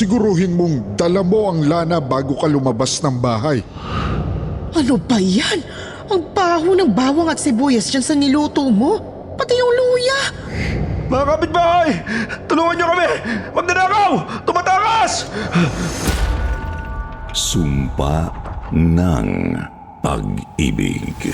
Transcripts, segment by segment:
Siguruhin mong dala mo ang lana bago ka lumabas ng bahay. Ano ba yan? Ang baho ng bawang at sibuyas dyan sa niluto mo. Pati yung luya. Mga kapitbahay! Tulungan niyo kami! Magnanakaw! Tumatakas! Sumpa ng Pag-ibig.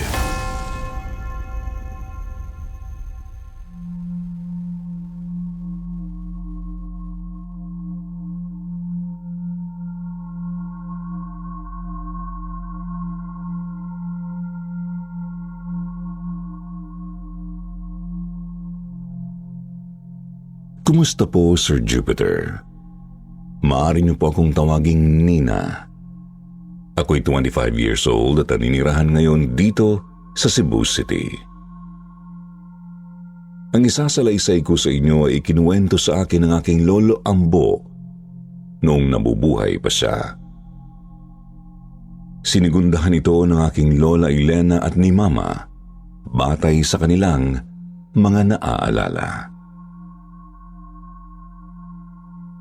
Kumusta po, Sir Jupiter? Maaari niyo po akong tawaging Nina. Ako'y 25 years old at naninirahan ngayon dito sa Cebu City. Ang isasalaysay ko sa inyo ay ikinuwento sa akin ng aking lolo Ambo noong nabubuhay pa siya. Sinigundahan ito ng aking lola Elena at ni Mama batay sa kanilang mga naaalala.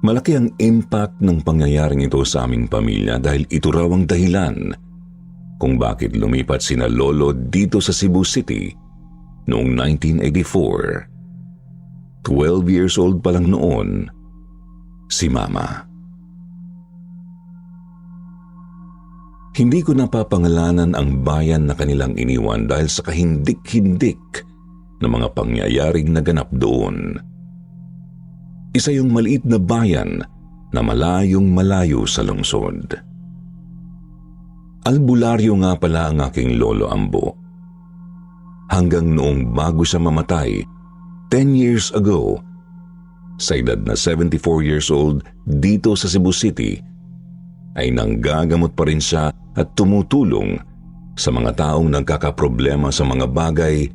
Malaki ang impact ng pangyayaring ito sa aming pamilya dahil ito raw ang dahilan kung bakit lumipat sina Lolo dito sa Cebu City noong 1984. 12 years old pa lang noon si Mama. Hindi ko napapangalanan ang bayan na kanilang iniwan dahil sa kahindik-hindik na mga pangyayaring naganap doon. Isa yung maliit na bayan na malayong malayo sa lungsod. Albularyo nga pala ang aking lolo Ambo. Hanggang noong bago siya mamatay, 10 years ago, sa edad na 74 years old dito sa Cebu City, ay nanggagamot pa rin siya at tumutulong sa mga taong nagkakaproblema sa mga bagay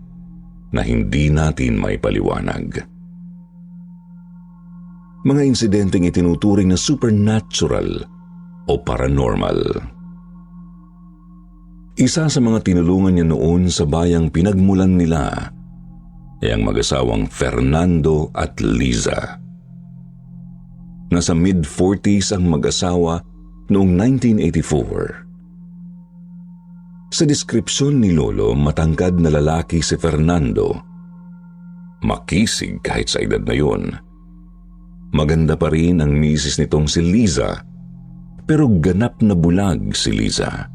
na hindi natin may paliwanag. Mga insidenteng itinuturing na supernatural o paranormal. Isa sa mga tinulungan niya noon sa bayang pinagmulan nila ay ang mag-asawang Fernando at Liza. Nasa mid-40s ang mag-asawa noong 1984. Sa deskripsyon ni Lolo, matangkad na lalaki si Fernando. Makisig kahit sa edad na yun. Maganda pa rin ang misis nitong si Liza, pero ganap na bulag si Liza.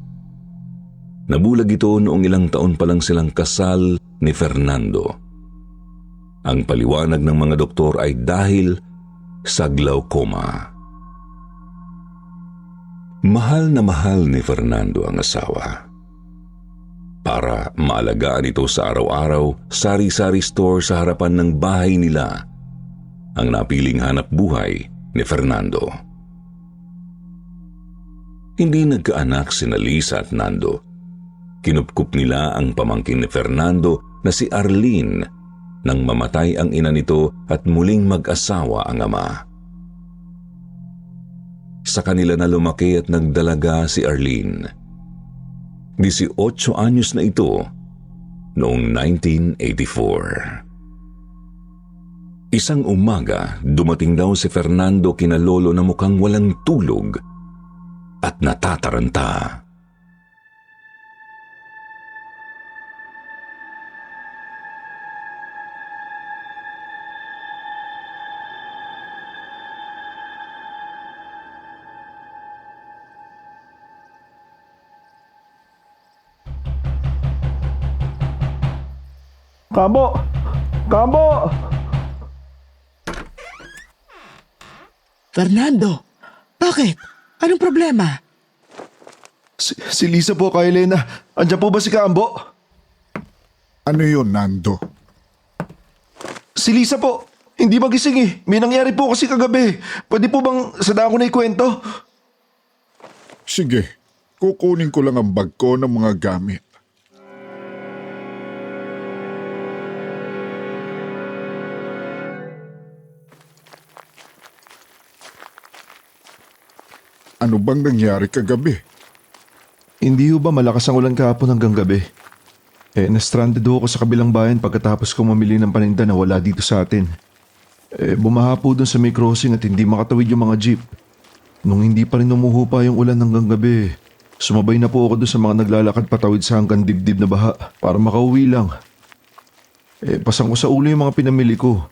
Nabulag ito noong ilang taon pa lang silang kasal ni Fernando. Ang paliwanag ng mga doktor ay dahil sa glaucoma. Mahal na mahal ni Fernando ang asawa. Para maalagaan ito sa araw-araw, sari-sari store sa harapan ng bahay nila ang napiling hanap buhay ni Fernando. Hindi nagkaanak sina Lisa at Nando. Kinupkup nila ang pamangkin ni Fernando na si Arlene nang mamatay ang ina nito at muling mag-asawa ang ama. Sa kanila na lumaki at nagdalaga si Arlene. 18 anyos na ito noong 1984. Isang umaga, dumating daw si Fernando kina Lolo na mukhang walang tulog at natataranta. Kambo! Kambo! Fernando, bakit? Anong problema? Si Lisa po, kay Elena. Andiyan po ba si Kambo? Ano yun, Nando? Si Lisa po. Hindi magising eh. May nangyari po kasi kagabi. Pwede po bang sada ko na ikwento? Sige, kukunin ko lang ang bag ko ng mga gamit. Ano bang nangyari kagabi? Hindi ho ba malakas ang ulan kahapon hanggang gabi? Na-stranded ho ako sa kabilang bayan pagkatapos ko mamili ng paninda na wala dito sa atin. Bumaha po dun sa may crossing at hindi makatawid yung mga jeep. Nung hindi pa rin umuhupa yung ulan hanggang gabi, sumabay na po ako doon sa mga naglalakad patawid sa hanggang dibdib na baha para makauwi lang. Pasang ko sa ulo yung mga pinamili ko.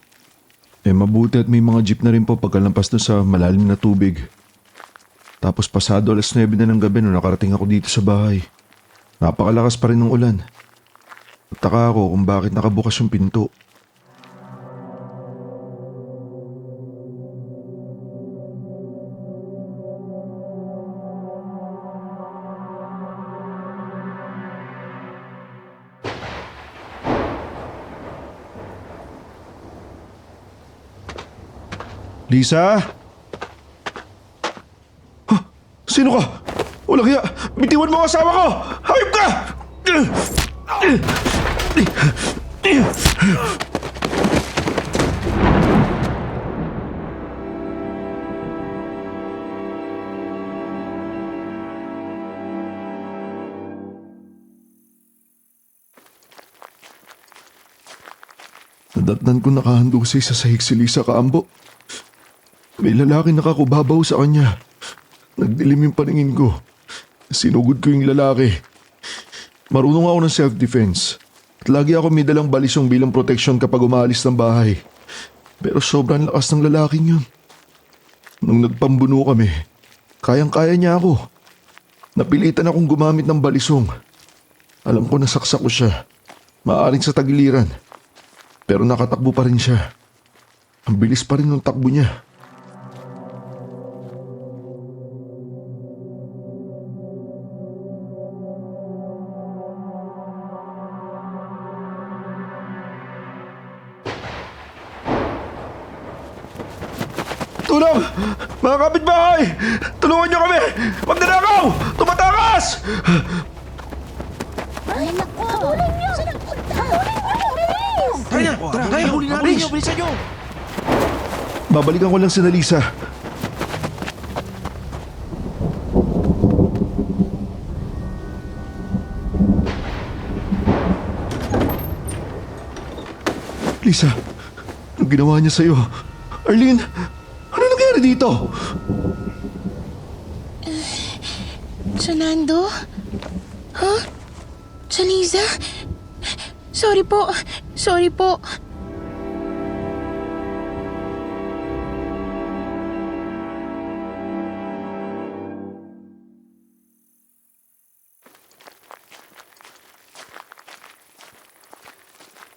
Mabuti at may mga jeep na rin po pagkalampas doon sa malalim na tubig. Tapos pasado 9:00 na ng gabi nung nakarating ako dito sa bahay. Napakalakas pa rin ng ulan. Nagtaka ako kung bakit nakabukas yung pinto. Lisa? Huh? Sino ka? Walang hiya! Bitiwan mo ang asawa ko! Hayop ka! Nadatnan ko nakahandusay sa sahig si Lisa Kaambo. May lalaki nakakubabaw sa kanya. Nagdilim yung paningin ko. Sinugod ko yung lalaki. Marunong ako ng self-defense. At lagi ako may dalang balisong bilang protection kapag umaalis ng bahay. Pero sobrang lakas ng lalaking yun. Nung nagpambuno kami, kayang-kaya niya ako. Napilitan akong gumamit ng balisong. Alam ko nasaksak ko siya. Maaaring sa tagiliran. Pero nakatakbo pa rin siya. Ang bilis pa rin ng takbo niya. Tulong! Mga kapitbahay! Tulungan niyo kami! Magnanakaw! Tumatakas! Ay, naku! Habulin niyo! Tara, huli natin nyo, bilisan nyo! Babalikan ko lang si Lisa. Lisa, anong ginawa niya sa'yo? Arlene, ano nangyari dito? Fernando? Huh? Saliza? Sorry po. Sorry po.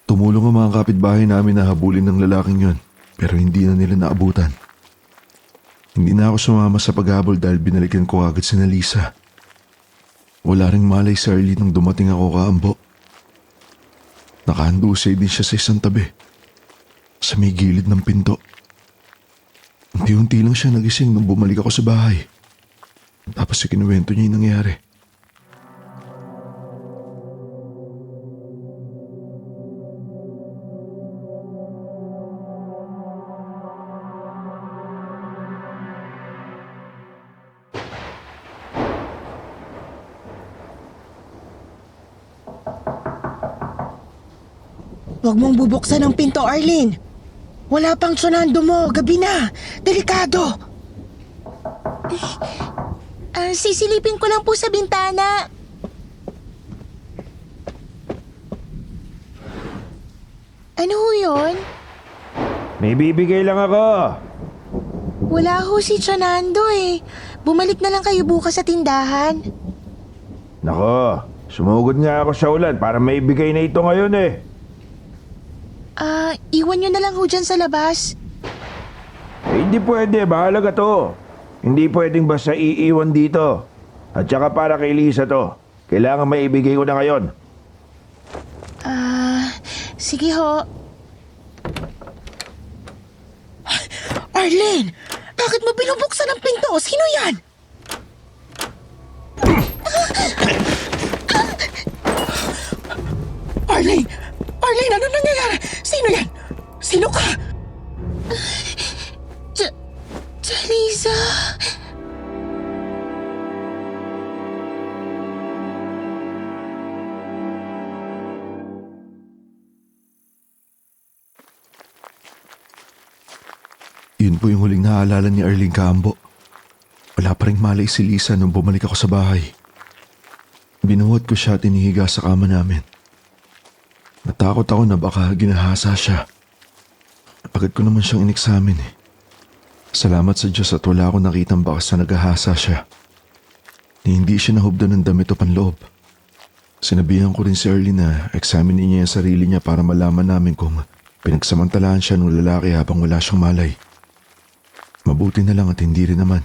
Tumulong ang mga kapitbahay namin na habulin ng lalaking yun, pero hindi na nila naabutan. Hindi na ako sumama sa paghabol dahil binalikan ko agad si Lisa. Wala ring malay si Arlene nung dumating ako Kaambo. Nakahandusay din siya sa isang tabi, sa may gilid ng pinto. Unti-unti lang siya nagising nung bumalik ako sa bahay. Tapos ikinuwento niya yung nangyari. Huwag mong bubuksan ang pinto, Arlene. Wala pang tsunando mo. Gabi na. Delikado. Sisilipin ko lang po sa bintana. Ano ho yun? May bibigay lang ako. Wala ho si Fernando eh. Bumalik na lang kayo bukas sa tindahan. Nako, sumugod nga ako sa ulan para may bigay na ito ngayon eh. Iwan nyo na lang ho dyan sa labas. Hindi pwede, mahalaga to. Hindi pwedeng basta iiwan dito. At saka para kay Lisa to. Kailangan may ibigay ko na ngayon. Sige ho. Arlene! Bakit mo binubuksan ang pinto? Sino yan? Arlene! Arlene, ano nangyayari? Sino yan? Sino ka? Lisa. Yun po yung huling naaalala ni Arlene Kaambo. Wala pa ring malay si Lisa nung bumalik ako sa bahay. Binuhat ko siya at inihiga sa kama namin. Natakot ako na baka ginahasa siya. Agad ko naman siyang ineksamin eh. Salamat sa Diyos at wala akong nakitang bakas na naghahasa siya. Hindi siya nahubda ng damit o panloob. Sinabihan ko rin si Early na examinin niya yung sarili niya para malaman namin kung pinagsamantalahan siya ng lalaki habang wala siyang malay. Mabuti na lang at hindi rin naman.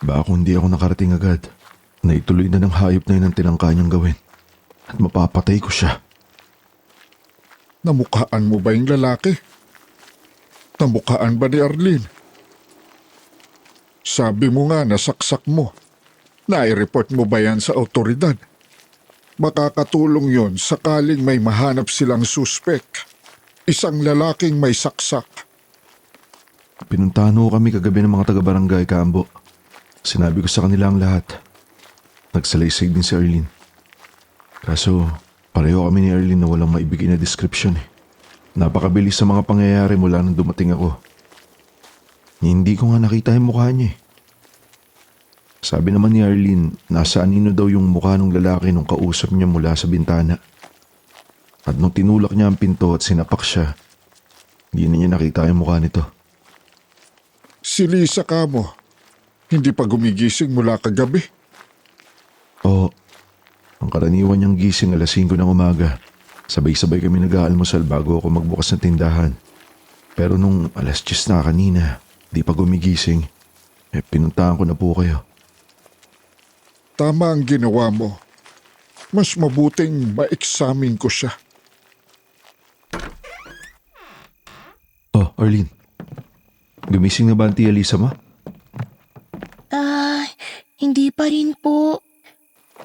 Baka kung hindi ako nakarating agad, naituloy na ng hayop na yun ang tinangka niyang gawin at mapapatay ko siya. Namukhaan mo ba yung lalaki? Namukhaan ba ni Arlene? Sabi mo nga nasaksak mo. Nai-report mo ba yan sa otoridad? Makakatulong yon sakaling may mahanap silang suspek. Isang lalaking may saksak. Pinuntahan ho kami kagabi ng mga taga-barangay, Kaambo. Sinabi ko sa kanila ang lahat. Nagsalaysay din si Arlene. Kaso, pareho kami ni Arlene na walang maibigay na description eh. Napakabilis sa mga pangyayari mula nung dumating ako. Hindi ko nga nakita yung mukha niya eh. Sabi naman ni Arlene, nasa anino daw yung mukha ng lalaki nung kausap niya mula sa bintana. At nung tinulak niya ang pinto at sinapak siya, hindi na niya nakita yung mukha nito. Si Lisa ka mo. Hindi pa gumigising mula kagabi. Oo. Ang karaniwan niyang gising alas 5 ng umaga. Sabay-sabay kami nag-aalmusal bago ako magbukas ng tindahan. Pero nung alas 10 na kanina, di pa gumigising. Pinuntahan ko na po kayo. Tama ang ginawa mo. Mas mabuting ma-examine ko siya. Oh, Arlene. Gumising na ba ang tia Lisa mo? Hindi pa rin po.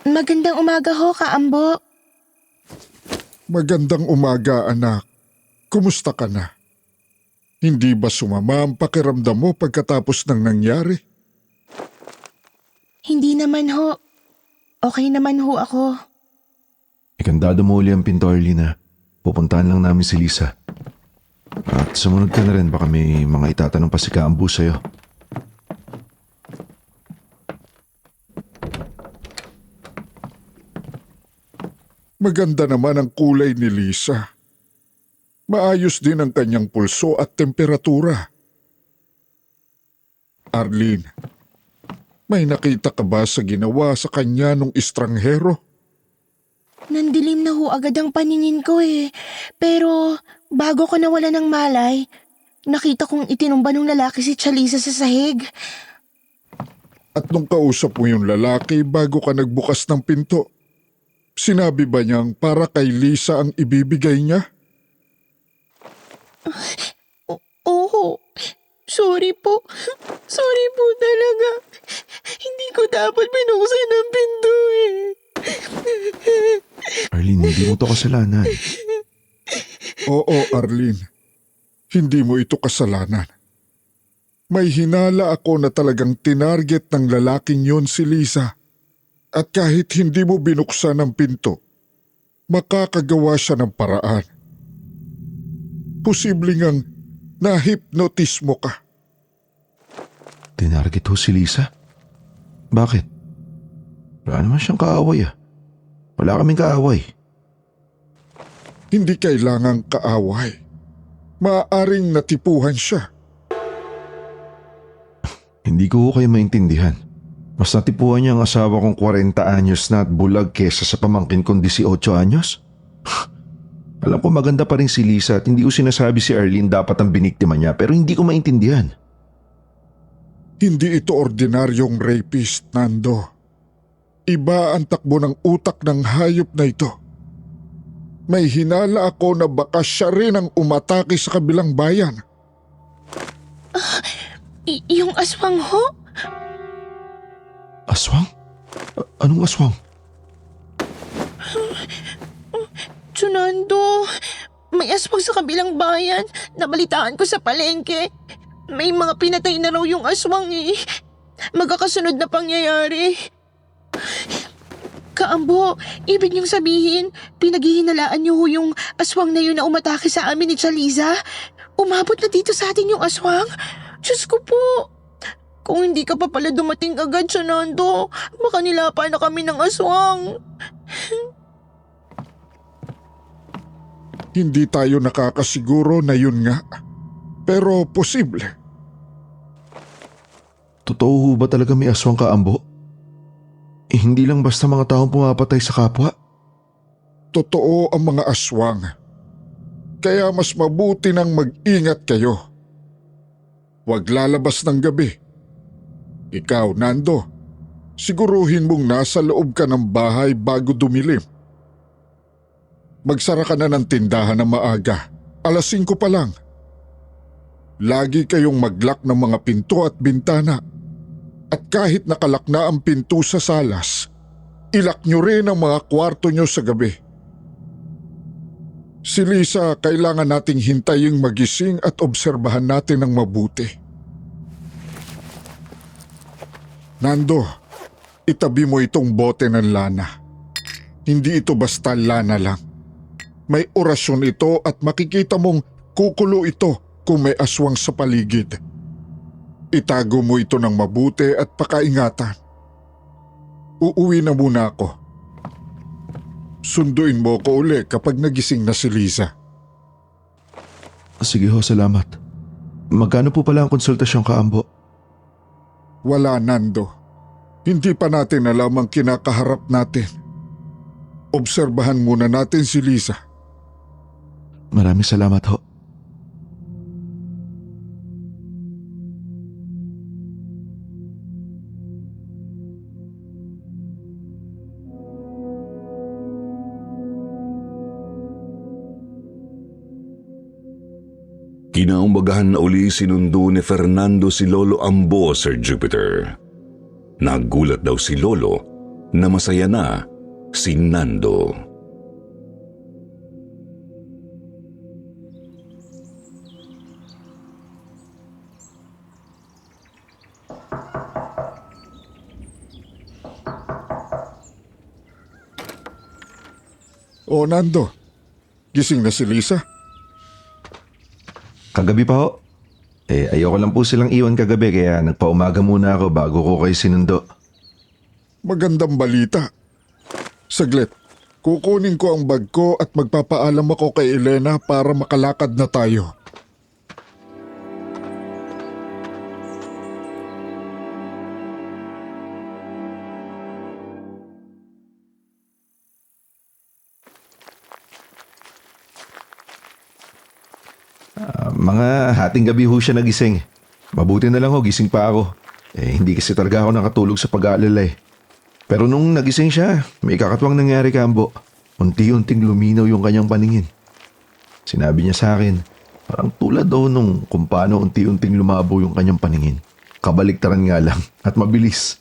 Magandang umaga ho, Kaambo. Magandang umaga, anak. Kumusta ka na? Hindi ba sumama ang pakiramdam mo pagkatapos ng nangyari? Hindi naman ho. Okay naman ho ako. Ikandado mo uli ang pinto, Arlene. Pupuntahan lang namin si Lisa. At sumunod ka na rin, baka may mga itatanong pa si Kaambo sa'yo. Maganda naman ang kulay ni Lisa. Maayos din ang kanyang pulso at temperatura. Arlene, may nakita ka ba sa ginawa sa kanya nung estranghero? Nandilim na ho agad ang paningin ko eh. Pero bago ko nawala ng malay, nakita kong itinumba ng lalaki si Chalisa sa sahig. At nung kausap mo yung lalaki bago ka nagbukas ng pinto, sinabi ba niyang para kay Lisa ang ibibigay niya? Oo. Sorry po. Sorry po talaga. Hindi ko dapat binuksan ang pinto eh. Arlene, hindi mo to kasalanan. Oo, Arlene. Hindi mo ito kasalanan. May hinala ako na talagang tinarget ng lalaking yon si Lisa. At kahit hindi mo binuksan ang pinto, makakagawa siya ng paraan. Posibleng ang na-hypnotis mo ka. Tinarget ho si Lisa? Bakit? Wala naman siyang kaaway ah. Wala kaming kaaway. Hindi kailangang kaaway. Maaaring natipuhan siya. Hindi ko ho kayo maintindihan. Mas natipuhan niya ang asawa kong 40 anyos na at bulag kesa sa pamangkin kong 18 anyos? Alam ko maganda pa rin si Lisa at hindi ko sinasabi si Arlene dapat ang biniktima niya pero hindi ko maintindihan. Hindi ito ordinaryong rapist, Nando. Iba ang takbo ng utak ng hayop na ito. May hinala ako na baka siya rin ang umatake sa kabilang bayan. Yung aswang ho? Aswang? Anong aswang? Tsunando, may aswang sa kabilang bayan. Nabalitaan ko sa palengke. May mga pinatay na raw yung aswang eh. Magkakasunod na pangyayari. Kaambo, ibig niyong sabihin, pinaghihinalaan niyo ho yung aswang na yun na umatake sa amin ni Chalisa? Umabot na dito sa atin yung aswang? Diyos ko po. Kung hindi ka pa pala dumating agad siya, Nando, baka nilapa na kami ng aswang. Hindi tayo nakakasiguro na yun nga. Pero posible. Totoo ho ba talaga may aswang kaambo? Hindi lang basta mga taong pumapatay sa kapwa. Totoo ang mga aswang. Kaya mas mabuti nang mag-ingat kayo. Huwag lalabas ng gabi. Ikaw, Nando, siguruhin mong nasa loob ka ng bahay bago dumilim. Magsara ka na ng tindahan na maaga. 5:00 pa lang. Lagi kayong maglock ng mga pinto at bintana. At kahit nakalak na ang pinto sa salas, ilak nyo rin ang mga kwarto nyo sa gabi. Si Lisa, kailangan nating hintaying magising at obserbahan natin ng mabuti. Nando, itabi mo itong bote ng lana. Hindi ito basta lana lang. May orasyon ito at makikita mong kukulo ito kung may aswang sa paligid. Itago mo ito ng mabuti at pakaingatan. Uuwi na muna ako. Sunduin mo ko uli kapag nagising na si Lisa. Sige ho, salamat. Magkano po pala ang konsultasyon kaambo? Wala, Nando. Hindi pa natin alam ang kinakaharap natin. Obserbahan muna natin si Lisa. Maraming salamat ho. Kinaumagahan na uli sinundo ni Fernando si Lolo Ambo, Sir Jupiter. Nagulat daw si Lolo na masaya na si Nando. O Nando, gising na si Lisa? Kagabi pa ho. Ayoko lang po silang iwan kagabi kaya nagpaumaga muna ako bago ko kayo sinundo. Magandang balita. Saglit, kukunin ko ang bag ko at magpapaalam ako kay Elena para makalakad na tayo. Mga hating gabi ho siya nagising. Mabuti na lang ho, gising pa ako. Hindi kasi talaga ako nakatulog sa pag-aalala eh. Pero nung nagising siya, may kakatwang nangyari kambo. Unti-unting luminaw yung kanyang paningin. Sinabi niya sa akin, parang tulad daw nung kung paano unti-unting lumabo yung kanyang paningin. Kabaliktaran nga lang at mabilis.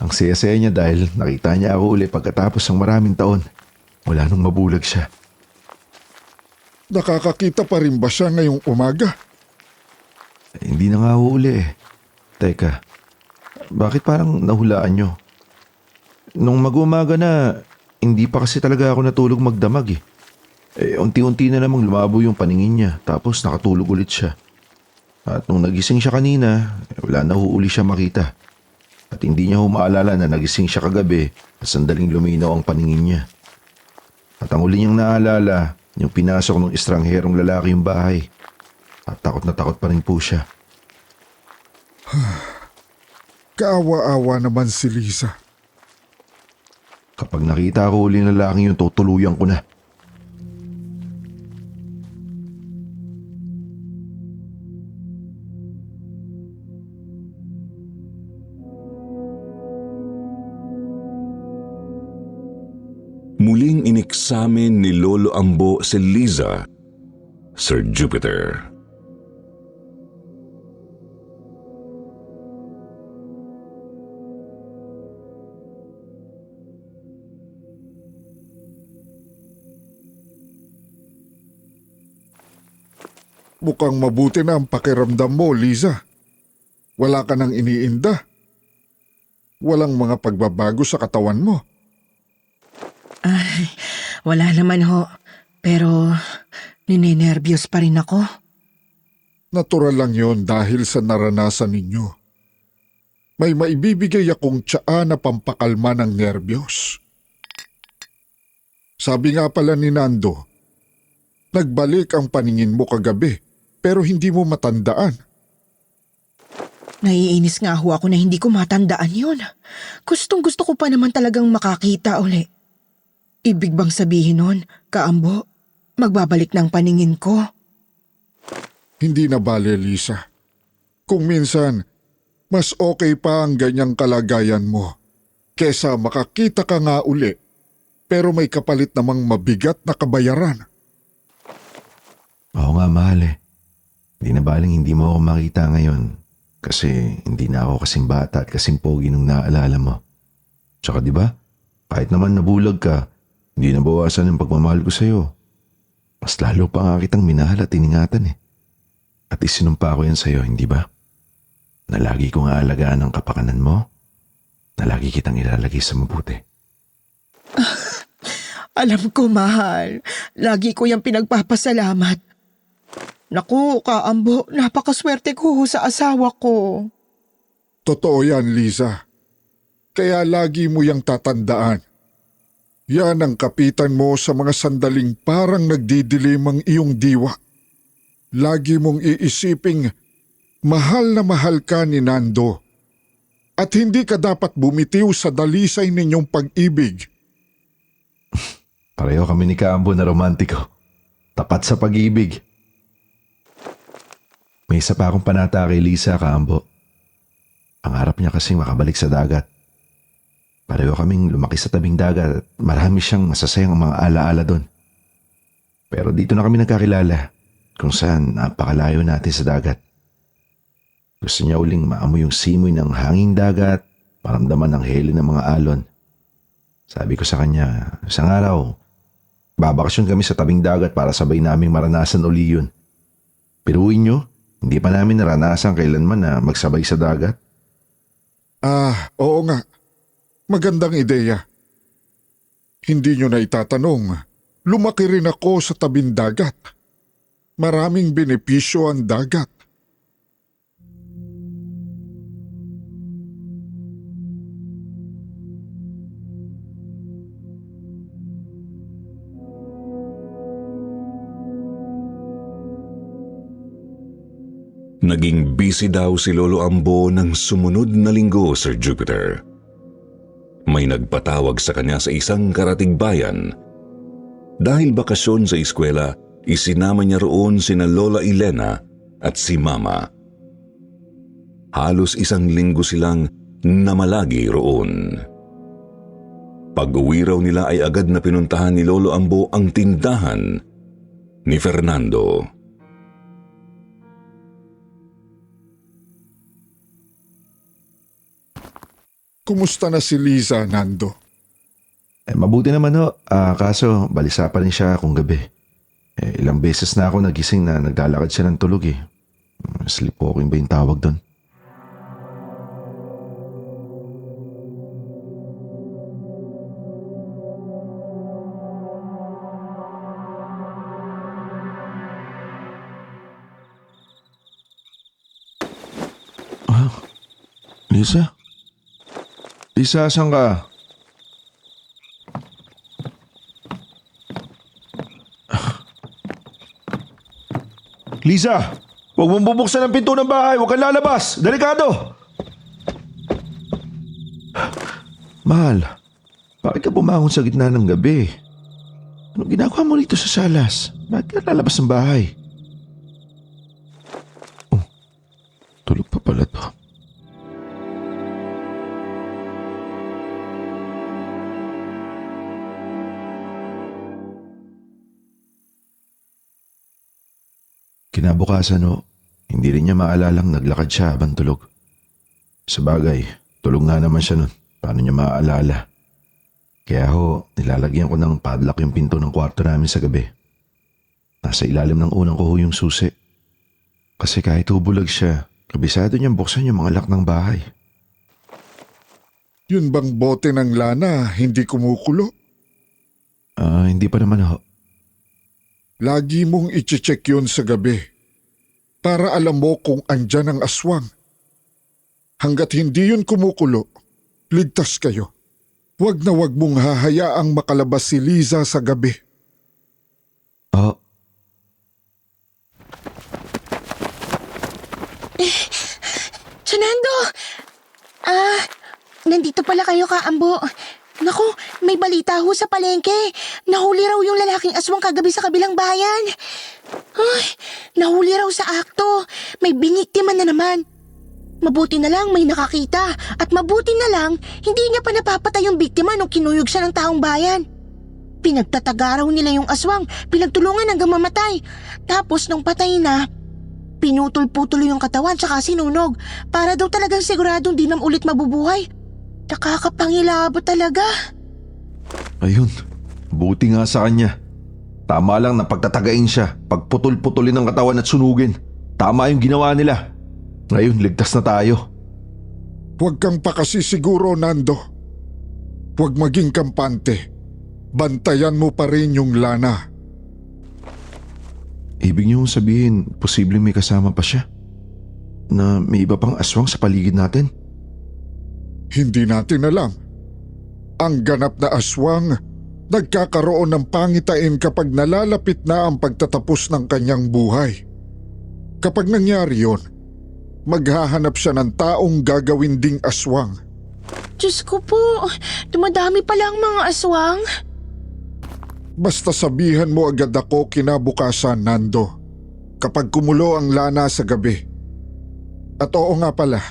Ang saya-saya niya dahil nakita niya ako uli pagkatapos ng maraming taon. Wala nung mabulag siya. Nakakakita pa rin ba siya ngayong umaga? Hindi na nga ho uli eh. Teka, bakit parang nahulaan nyo? Nung mag-umaga na, hindi pa kasi talaga ako natulog magdamag eh. Unti-unti na namang lumabo yung paningin niya tapos nakatulog ulit siya. At nung nagising siya kanina, wala na ho uli siya makita. At hindi niya ho maalala na nagising siya kagabi at sandaling luminaw ang paningin niya. At ang uli niyang naalala, yung pinasok ng estrangherong lalaki yung bahay. At takot na takot pa rin po siya. Kaawa-awa naman si Lisa. Kapag nakita ko uli ng lalaking yung tutuluyan ko na. Muling iniksamin ni Lolo Ambo si Liza, Sir Jupiter. Mukhang mabuti na ang pakiramdam mo, Liza. Wala ka nang iniinda. Walang mga pagbabago sa katawan mo. Ay, wala naman ho. Pero, ninenervyos pa rin ako. Natural lang yon dahil sa naranasan ninyo. May maibibigay akong tsaa na pampakalma ng nerbiyos. Sabi nga pala ni Nando, nagbalik ang paningin mo kagabi pero hindi mo matandaan. Naiinis nga ho ako na hindi ko matandaan yun. Gustong gusto ko pa naman talagang makakita uli. Ibig bang sabihin nun, Kaambo, magbabalik ng paningin ko? Hindi na bale, Lisa. Kung minsan, mas okay pa ang ganyang kalagayan mo kesa makakita ka nga uli pero may kapalit namang mabigat na kabayaran. Oo nga, mahal eh. Hindi na baling hindi mo ako makita ngayon kasi hindi na ako kasing bata at kasing pogi nung naalala mo. Tsaka di ba, kahit naman nabulag ka, hindi nabawasan ang pagmamahal ko sa'yo. Mas lalo pa nga kitang minahal at iningatan eh. At isinumpa ko yan sa'yo, hindi ba? Na lagi kong aalagaan ang kapakanan mo, na lagi kitang ilalagay sa mabuti. Alam ko, mahal. Lagi ko yung pinagpapasalamat. Naku, Kaambo, napakaswerte ko sa asawa ko. Totoo yan, Lisa. Kaya lagi mo yang tatandaan. Yan ang kapitan mo sa mga sandaling parang nagdidilim ang iyong diwa. Lagi mong iisiping mahal na mahal ka ni Nando at hindi ka dapat bumitiw sa dalisay ninyong pag-ibig. Pareho kami ni Kaambo na romantiko. Tapat sa pag-ibig. May isa pa akong panata kay Lisa, Kaambo. Pangarap niya kasing makabalik sa dagat. Pareho kaming lumaki sa tabing dagat at marami siyang masasayang mga alaala doon. Pero dito na kami nagkakilala kung saan napakalayo natin sa dagat. Gusto niya uling maamoy yung simoy ng hanging dagat, maramdaman ang heli ng mga alon. Sabi ko sa kanya, isang araw, babakasyon kami sa tabing dagat para sabay naming maranasan uli yun. Piruin niyo, hindi pa namin naranasan kailanman na magsabay sa dagat. Oo nga. Magandang ideya. Hindi nyo na itatanong, lumaki rin ako sa tabing dagat. Maraming benepisyo ang dagat. Naging busy daw si Lolo Ambo ng sumunod na linggo, Sir Jupiter. May nagpatawag sa kanya sa isang karatig bayan. Dahil bakasyon sa eskwela, isinama niya roon sina Lola Elena at si Mama. Halos isang linggo silang namalagi roon. Pag-uwi raw nila ay agad na pinuntahan ni Lolo Ambo ang tindahan ni Fernando. Kumusta na si Liza, Nando? Mabuti naman ho. Kaso balisa pa rin siya kung gabi. Ilang beses na ako nagising na naglalakad siya ng tulog eh. Sleepwalking ba yung tawag doon? Lisa? Lisa, asan ka? Lisa! Huwag mong bubuksan ang pinto ng bahay! Huwag kang lalabas! Delikado! Mahal, bakit ka bumangon sa gitna ng gabi? Anong ginagawa mo rito sa salas? Bakit ka lalabas ng bahay? Oh, tulog pa pala to. Kinabukasan hindi rin niya maalalang naglakad siya habang tulog. Sabagay, tulog nga naman siya nun. Paano niya maaalala? Kaya nilalagyan ko ng padlock yung pinto ng kwarto namin sa gabi. Nasa ilalim ng unang ko yung susi. Kasi kahit bulag siya, kabisado niyang buksan yung mga lock ng bahay. Yun bang bote ng lana hindi kumukulo? Hindi pa naman ho. Lagi mong iche-check yun sa gabi para alam mo kung andyan ang aswang. Hanggat hindi yun kumukulo, ligtas kayo. Huwag na huwag mong hahayaang makalabas si Liza sa gabi. Ah, Fernando! Nandito pala kayo, Kaambo. Naku, may balita ho sa palengke. Nahuli raw yung lalaking aswang kagabi sa kabilang bayan. Ay, nahuli raw sa akto. May biniktima na naman. Mabuti na lang may nakakita at mabuti na lang hindi niya pa napapatay yung biktima nung kinuyog siya ng taong bayan. Pinagtataga raw nila yung aswang, pinagtulungan hanggang mamatay. Tapos nung patay na, pinutol-putol yung katawan tsaka sinunog para daw talagang siguradong di na ulit mabubuhay. Nakakapangilabot talaga. ayun. Buti nga sa kanya. Tama lang na pagtatagain siya, pagputol-putulin ng katawan at sunugin. Tama yung ginawa nila. Ngayon, ligtas na tayo. Huwag kang pakasisiguro, Nando. Huwag maging kampante. Bantayan mo pa rin yung Lana. Ibig niyong sabihin, posibleng may kasama pa siya? Na may iba pang aswang sa paligid natin? Hindi natin alam. Ang ganap na aswang nagkakaroon ng pangitain kapag nalalapit na ang pagtatapos ng kanyang buhay. Kapag nangyari yon, maghahanap siya ng taong gagawin ding aswang. Diyos ko po, dumadami pala ang mga aswang. Basta sabihan mo agad ako kinabukasan, Nando, kapag kumulo ang Lana sa gabi. At oo nga pala,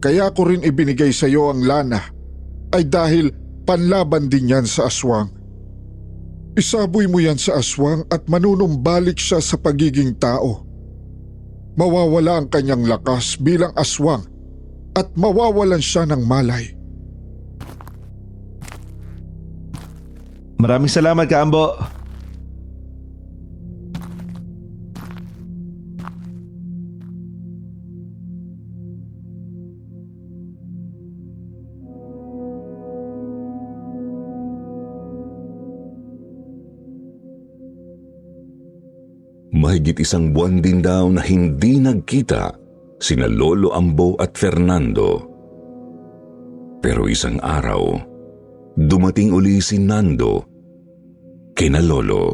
kaya ko rin ibinigay sa iyo ang Lana ay dahil panlaban din yan sa aswang. Isaboy mo yan sa aswang at manunumbalik siya sa pagiging tao. Mawawala ang kanyang lakas bilang aswang at mawawalan siya ng malay. Maraming salamat, Kaambo. Mahigit isang buwan din daw na hindi nagkita sina Lolo Ambo at Fernando. Pero isang araw, dumating uli si Nando kina Lolo.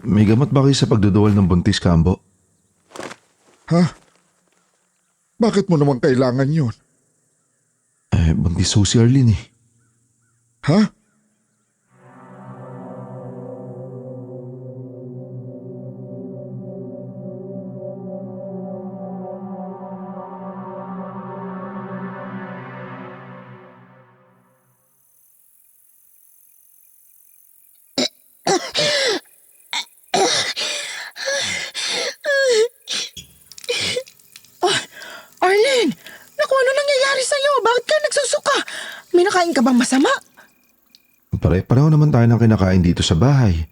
May gamot ba kayo sa pagduduwal ng buntis, Kaambo? Ha? Bakit mo naman kailangan yun? Buntis ho si Arlene eh. Ha? Arlene! Naku, ano nangyayari sa'yo? Bakit ka nagsusuka? May nakain ka bang masama? Pare-pareho naman tayo ng kinakain dito sa bahay.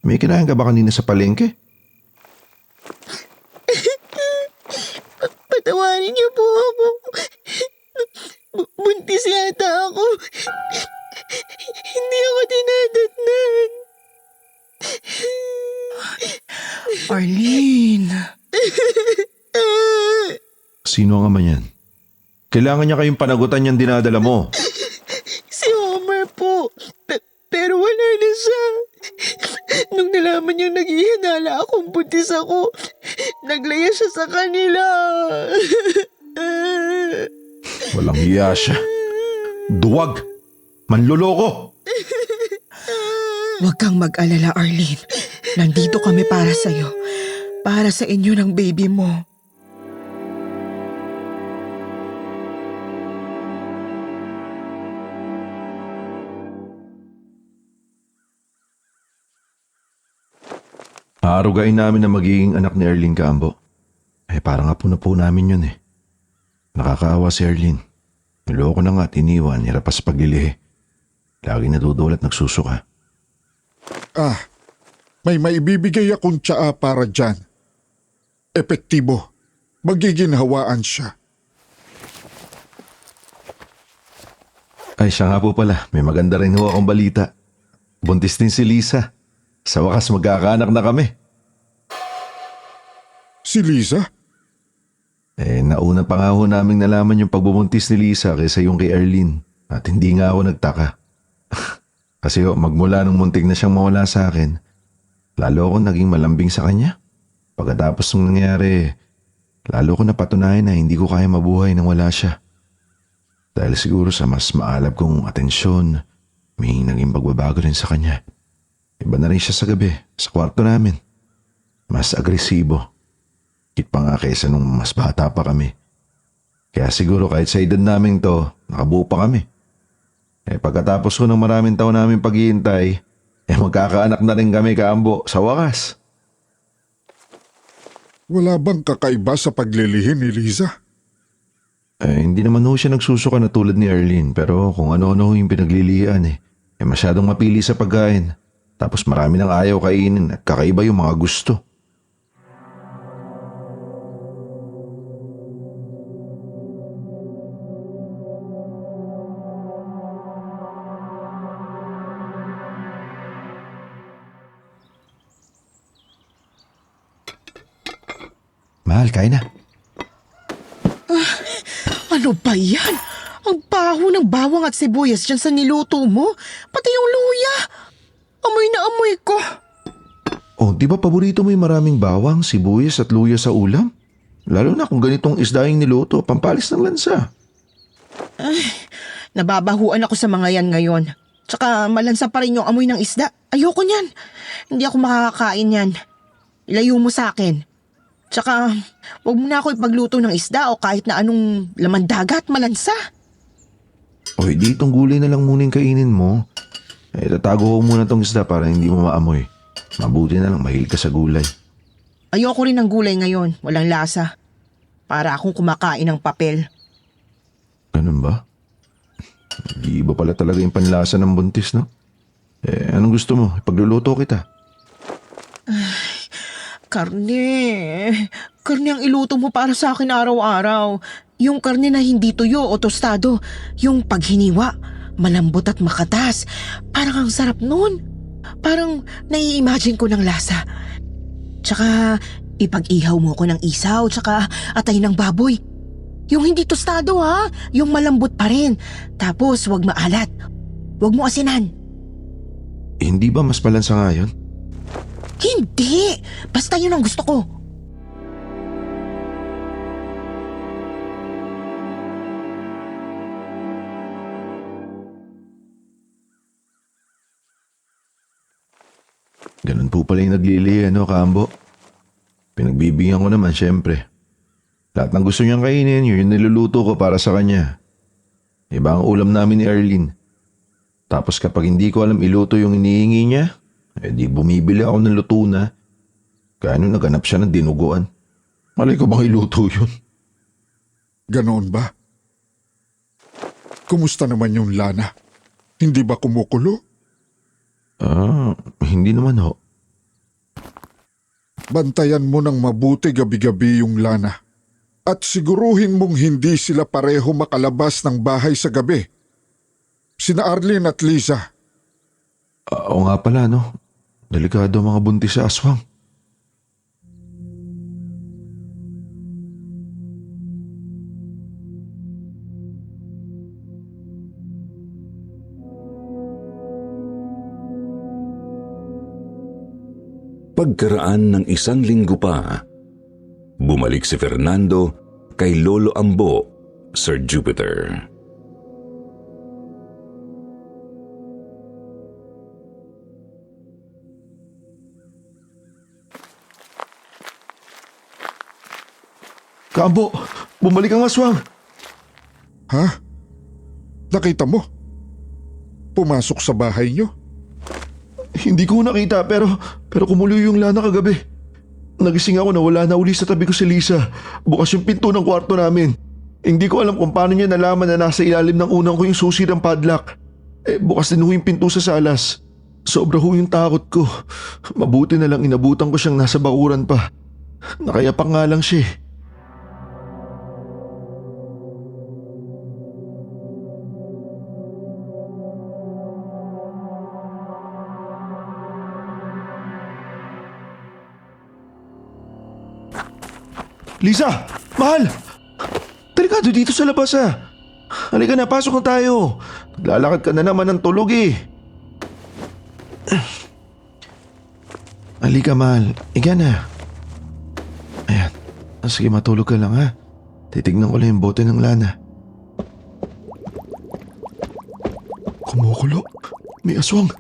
May kinain ka ba kanina sa palengke? Patawarin niyo po ako. Buntis yata ako. Hindi ako dinadatnan. Arlene! Sino ang ama niyan? Kailangan niya kayong panagutan yung dinadala mo. Si Homer po. Pero wala na siya. Nung nalaman niyang naghihinala akong buntis ako, naglaya siya sa kanila. Walang hiya siya. Duwag! Manloloko! Huwag kang mag-alala, Arlene. Nandito kami para sa'yo. Para sa inyo ng baby mo. Aarugain namin na magiging anak ni Arlene, Kaambo. Parang apo na po namin yun eh. Nakakaawa si Arlene. Niloko na nga at iniwan, hirap pa sa paglilihi. Lagi nadudulat nagsusuka. May maibibigay akong tsaa para dyan. Epektibo. Magiginhawaan siya. Ay, siya nga po pala. May maganda rin ho akong balita. Buntis din si Lisa. Sa wakas magkakaanak na kami. Si Lisa? Nauna pa nga ho naming nalaman yung pagbubuntis ni Lisa kaysa yung kay Arlene. At hindi nga ako nagtaka. Kasi magmula nung muntik na siyang mawala sa akin, lalo ako naging malambing sa kanya. Pagkatapos nung nangyari, lalo ko napatunayan na hindi ko kaya mabuhay nang wala siya. Dahil siguro sa mas maalab kong atensyon, may naging pagbabago rin sa kanya. Iba na rin siya sa gabi, sa kwarto namin. Mas agresibo. Higit pa nga kaysa nung mas bata pa kami. Kaya siguro kahit sa edad namin to, nakabuo pa kami. Pagkatapos ko ng maraming taon namin paghihintay, magkakaanak na rin kami, Kaambo, sa wakas. Wala bang kakaiba sa paglilihin ni Lisa? Hindi naman ho siya nagsusuka na tulad ni Arlene, pero kung ano-ano yung pinaglilihan masyadong mapili sa pagkain. Tapos marami nang ayaw kainin at kakaiba yung mga gusto. Mahal, kain na. Ano ba yan? Ang baho ng bawang at sibuyas dyan sa niluto mo. Pati yung luya. Amoy na amoy ko. Oh, di ba paborito mo yung maraming bawang, sibuyas at luya sa ulam? Lalo na kung ganitong isda yung niluto, pampalis ng lansa. Nababahuan ako sa mga yan ngayon. Tsaka malansa pa rin yung amoy ng isda. Ayoko niyan. Hindi ako makakakain yan. Ilayo mo sa akin. Tsaka, wag mo na ako ipagluto ng isda o kahit na anong laman dagat, malansa. O, di itong gulay na lang muna yung kainin mo. Tatago ko muna tong isda para hindi mo maamoy. Mabuti na lang mahilig ka sa gulay. Ayoko rin ng gulay ngayon, walang lasa. Para akong kumakain ng papel. Ganun ba? Di iba pala talaga yung panlasa ng buntis, no? Anong gusto mo? Ipagluluto kita. Karne. Karne ang iluto mo para sa akin araw-araw. Yung karne na hindi tuyo o tostado. Yung paghiniwa, malambot at makatas. Parang ang sarap nun. Parang nai-imagine ko ng lasa. Tsaka ipag-ihaw mo ko ng isaw, tsaka atay ng baboy. Yung hindi tostado ha, yung malambot pa rin. Tapos wag maalat. Wag mo asinan. Hindi ba mas palansa nga yun? Hindi! Basta yun ang gusto ko. Ganun po pala yung naglilihi, Kaambo? Pinagbibigyan ko naman, syempre. Lahat ng gusto niyang kainin, yun yung niluluto ko para sa kanya. Iba ang ulam namin ni Arlene. Tapos kapag hindi ko alam iluto yung inihingi niya, di bumibili ako ng luto na. Kaya nung naghanap siya ng dinuguan. Malay ko bang iluto yun? Ganoon ba? Kumusta naman yung lana? Hindi ba kumukulo? Hindi naman ho. Bantayan mo ng mabuti gabi-gabi yung lana. At siguruhin mong hindi sila pareho makalabas ng bahay sa gabi. Sina Arlene at Lisa. Oo nga pala, no? Delikado ang mga buntis sa aswang. Pagkaraan ng 1 linggo pa, bumalik si Fernando kay Lolo Ambo, Sir Jupiter. Kaambo, bumalik ang aswang. Ha? Nakita mo? Pumasok sa bahay niyo? Hindi ko nakita pero kumuloy yung lana kagabi. Nagising ako na wala na uli sa tabi ko si Lisa. Bukas yung pinto ng kwarto namin. Hindi ko alam kung paano niya nalaman na nasa ilalim ng unang ko yung susi ng padlock. Bukas din ho yung pinto sa salas. Sobra ho yung takot ko. Mabuti na lang inabutan ko siyang nasa bakuran pa. Nakayapak nga lang siya. Lisa! Mahal! Delikado dito sa labas Halika na, pasok na tayo. Naglalakad ka na naman ng tulog Halika, mahal. Iga na. Ayan. Sige, matulog ka lang Titignan ko lang yung bote ng lana. Kumukulo. May aswang.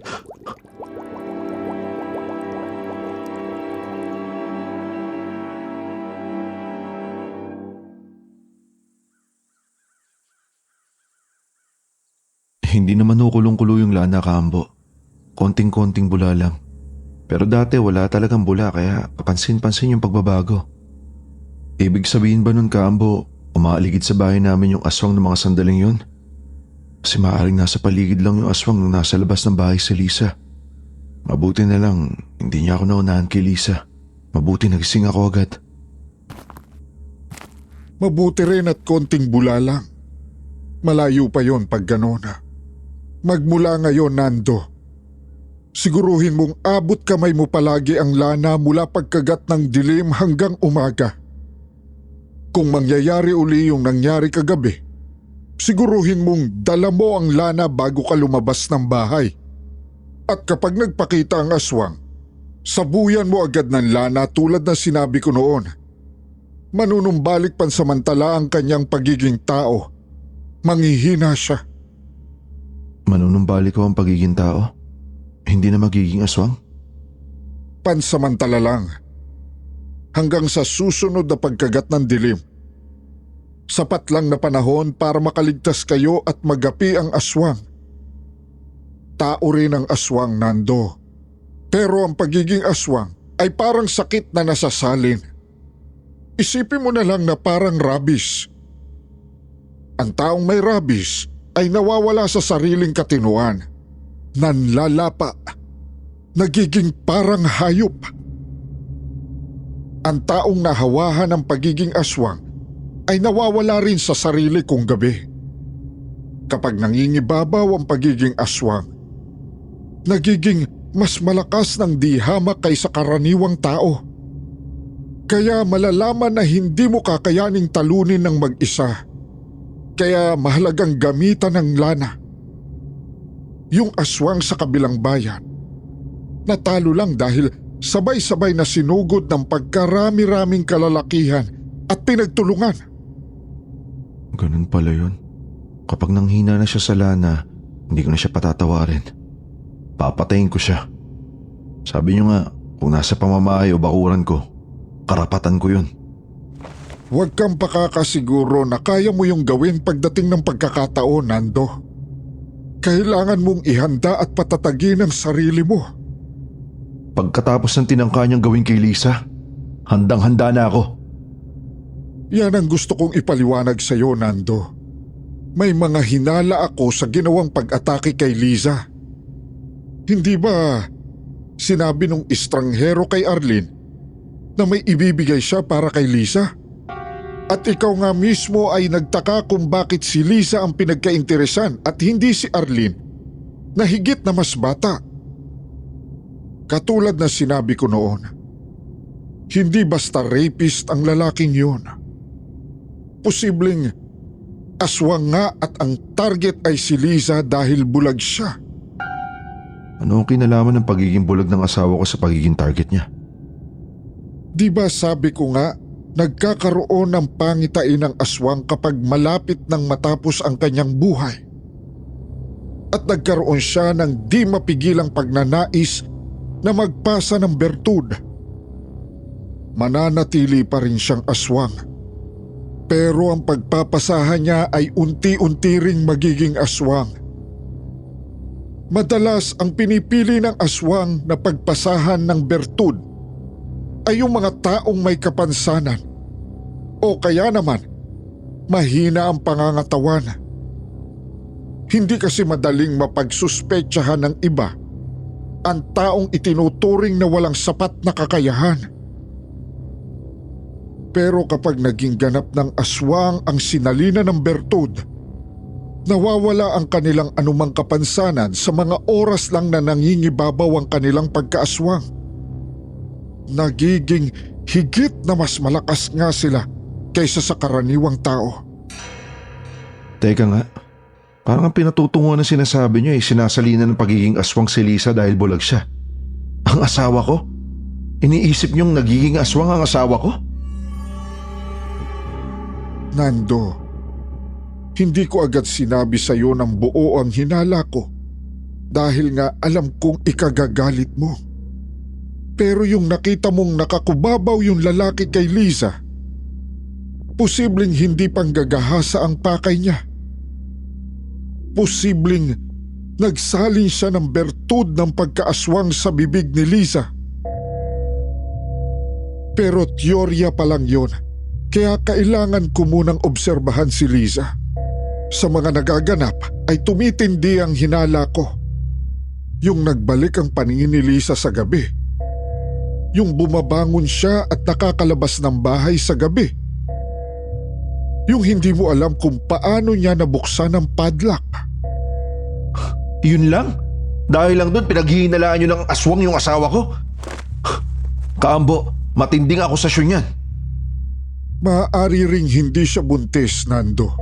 Hindi naman kulong-kulo yung lana, Kambo. Konting-konting bula lang. Pero dati wala talagang bula kaya kapansin-pansin yung pagbabago. Ibig sabihin ba nun, Kambo, umaaligid sa bahay namin yung aswang ng mga sandaling yun? Kasi maaaring nasa paligid lang yung aswang nung nasa labas ng bahay si Lisa. Mabuti na lang, hindi niya ako naunahan kay Lisa. Mabuti nagising ako agad. Mabuti rin at konting bula lang. Malayo pa yon pag gano'n. Magmula ngayon, Nando, siguruhin mong abot kamay mo palagi ang lana mula pagkagat ng dilim hanggang umaga. Kung mangyayari uli yung nangyari kagabi, siguruhin mong dala mo ang lana bago ka lumabas ng bahay. At kapag nagpakita ang aswang, sabuyan mo agad ng lana tulad na sinabi ko noon. Manunumbalik pansamantala ang kanyang pagiging tao. Manghihina siya. Manunumbalik ko ang pagiging tao? Hindi na magiging aswang? Pansamantala lang. Hanggang sa susunod na pagkagat ng dilim. Sapat lang na panahon para makaligtas kayo at magapi ang aswang. Tao rin ang aswang, Nando. Pero ang pagiging aswang ay parang sakit na nasasalin. Isipin mo na lang na parang rabies. Ang taong may rabies ay nawawala sa sariling katinuan. Nanlalapa. Nagiging parang hayop. Ang taong nahawahan ng pagiging aswang ay nawawala rin sa sarili kung gabi. Kapag nangingibabaw ang pagiging aswang, nagiging mas malakas ng dihamak kaysa karaniwang tao. Kaya malalaman na hindi mo kakayaning talunin ng mag-isa. Kaya mahalagang gamitan ng lana. Yung aswang sa kabilang bayan, natalo lang dahil sabay-sabay na sinugod ng pagkarami-raming kalalakihan at pinagtulungan. Ganun pala yun. Kapag nanghina na siya sa lana, hindi ko na siya patatawarin. Papatayin ko siya. Sabi niyo nga, kung nasa pamamahay o bakuran ko, karapatan ko yun. Huwag kang pakakasiguro na kaya mo yung gawin pagdating ng pagkakataon, Nando. Kailangan mong ihanda at patatagin ang sarili mo. Pagkatapos ng tinangka niyang gawin kay Lisa, handang-handa na ako. Yan ang gusto kong ipaliwanag sa iyo, Nando. May mga hinala ako sa ginawang pag-atake kay Lisa. Hindi ba sinabi nung estranghero kay Arlene na may ibibigay siya para kay Lisa? At ikaw nga mismo ay nagtaka kung bakit si Lisa ang pinagkainteresan at hindi si Arlene na higit na mas bata. Katulad na sinabi ko noon, hindi basta rapist ang lalaking yun. Posibleng aswang nga at ang target ay si Lisa dahil bulag siya. Ano ang kinalaman ng pagiging bulag ng asawa ko sa pagiging target niya? Di ba sabi ko nga, nagkakaroon ng pangitain ng aswang kapag malapit nang matapos ang kanyang buhay. At nagkaroon siya ng di mapigilang pagnanais na magpasa ng bertud. Mananatili pa rin siyang aswang. Pero ang pagpapasahan niya ay unti-unti ring magiging aswang. Madalas ang pinipili ng aswang na pagpasahan ng bertud ay yung mga taong may kapansanan o kaya naman mahina ang pangangatawan. Hindi kasi madaling mapagsuspetsahan ng iba ang taong itinuturing na walang sapat na kakayahan. Pero kapag naging ganap ng aswang ang sinalina ng bertud, nawawala ang kanilang anumang kapansanan sa mga oras lang na nangingibabaw ang kanilang pagkaaswang. Nagiging higit na mas malakas nga sila kaysa sa karaniwang tao. Teka nga, parang ang pinatutunguhan ng sinasabi niyo ay sinasalina ng pagiging aswang si Lisa dahil bulag siya. Ang asawa ko? Iniisip niyong nagiging aswang ang asawa ko? Nando, hindi ko agad sinabi sa iyo ng buo ang hinala ko dahil nga alam kong ikagagalit mo. Pero yung nakita mong nakakubabaw yung lalaki kay Lisa, posibleng hindi panggagahasa ang pakay niya. Posibleng nagsalin siya ng bertud ng pagkaaswang sa bibig ni Lisa. Pero teorya pa lang yun, kaya kailangan ko munang obserbahan si Lisa. Sa mga nagaganap ay tumitindi ang hinala ko. Yung nagbalik ang paningin ni Lisa sa gabi. Yung bumabangon siya at nakakalabas ng bahay sa gabi. Yung hindi mo alam kung paano niya nabuksan ang padlock. Yun lang? Dahil lang doon pinaghihinalaan niyo ng aswang yung asawa ko? Kaambo, matinding akusasyon yan. Maaari ring hindi siya buntis, Nando.